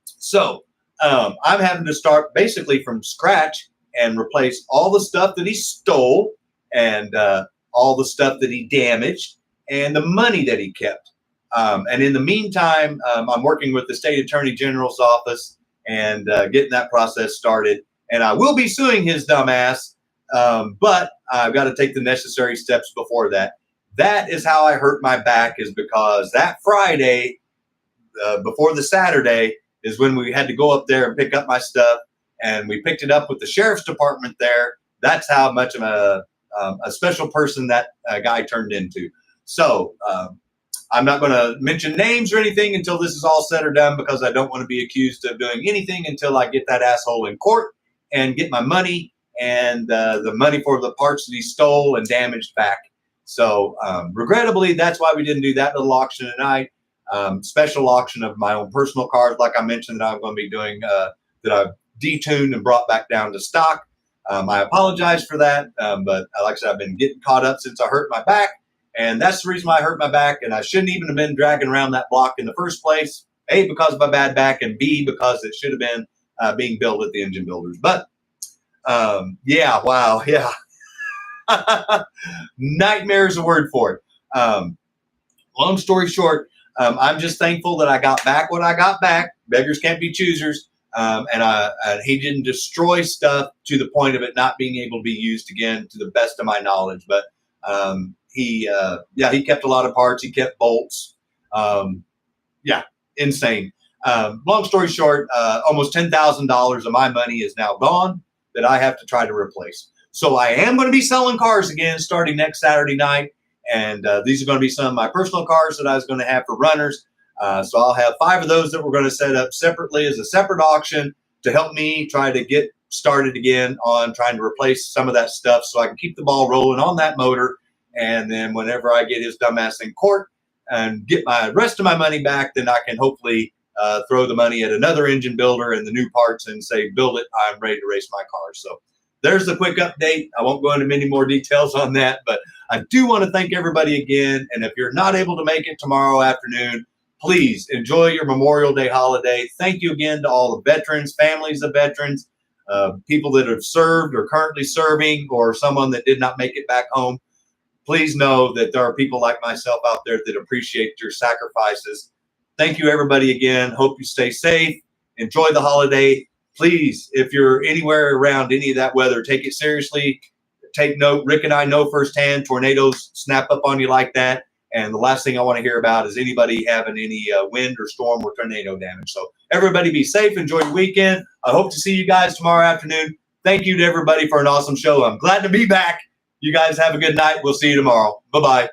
A: So I'm having to start basically from scratch and replace all the stuff that he stole and all the stuff that he damaged and the money that he kept. And in the meantime, I'm working with the State Attorney General's office and getting that process started. And I will be suing his dumb ass. But I've got to take the necessary steps before that. That is how I hurt my back, is because that Friday before the Saturday is when we had to go up there and pick up my stuff. And we picked it up with the sheriff's department there. That's how much of a special person that guy turned into. So I'm not going to mention names or anything until this is all said or done, because I don't want to be accused of doing anything until I get that asshole in court and get my money and the money for the parts that he stole and damaged back. So regrettably, that's why we didn't do that little auction tonight. Special auction of my own personal cars, like I mentioned, that I'm going to be doing, that I've detuned and brought back down to stock. I apologize for that, but like I said, I've been getting caught up since I hurt my back, and that's the reason why I hurt my back, and I shouldn't even have been dragging around that block in the first place, A, because of my bad back, and B, because it should have been being built at the engine builders. But yeah, wow, yeah. Nightmare is a word for it. Long story short, I'm just thankful that I got back what I got back. Beggars can't be choosers. And he didn't destroy stuff to the point of it not being able to be used again, to the best of my knowledge. But he kept a lot of parts. He kept bolts. Yeah, insane. Long story short, almost $10,000 of my money is now gone that I have to try to replace. So I am going to be selling cars again starting next Saturday night. And these are going to be some of my personal cars that I was going to have for runners. So I'll have 5 of those that we're going to set up separately as a separate auction to help me try to get started again on trying to replace some of that stuff so I can keep the ball rolling on that motor. And then whenever I get his dumbass in court and get my rest of my money back, then I can hopefully throw the money at another engine builder and the new parts and say, build it, I'm ready to race my car. So there's the quick update. I won't go into many more details on that, but I do want to thank everybody again. And if you're not able to make it tomorrow afternoon, please enjoy your Memorial Day holiday. Thank you again to all the veterans, families of veterans, people that have served or currently serving, or someone that did not make it back home. Please know that there are people like myself out there that appreciate your sacrifices. Thank you, everybody, again. Hope you stay safe. Enjoy the holiday. Please, if you're anywhere around any of that weather, take it seriously. Take note. Rick and I know firsthand tornadoes snap up on you like that. And the last thing I want to hear about is anybody having any wind or storm or tornado damage. So everybody be safe. Enjoy your weekend. I hope to see you guys tomorrow afternoon. Thank you to everybody for an awesome show. I'm glad to be back. You guys have a good night. We'll see you tomorrow. Bye-bye.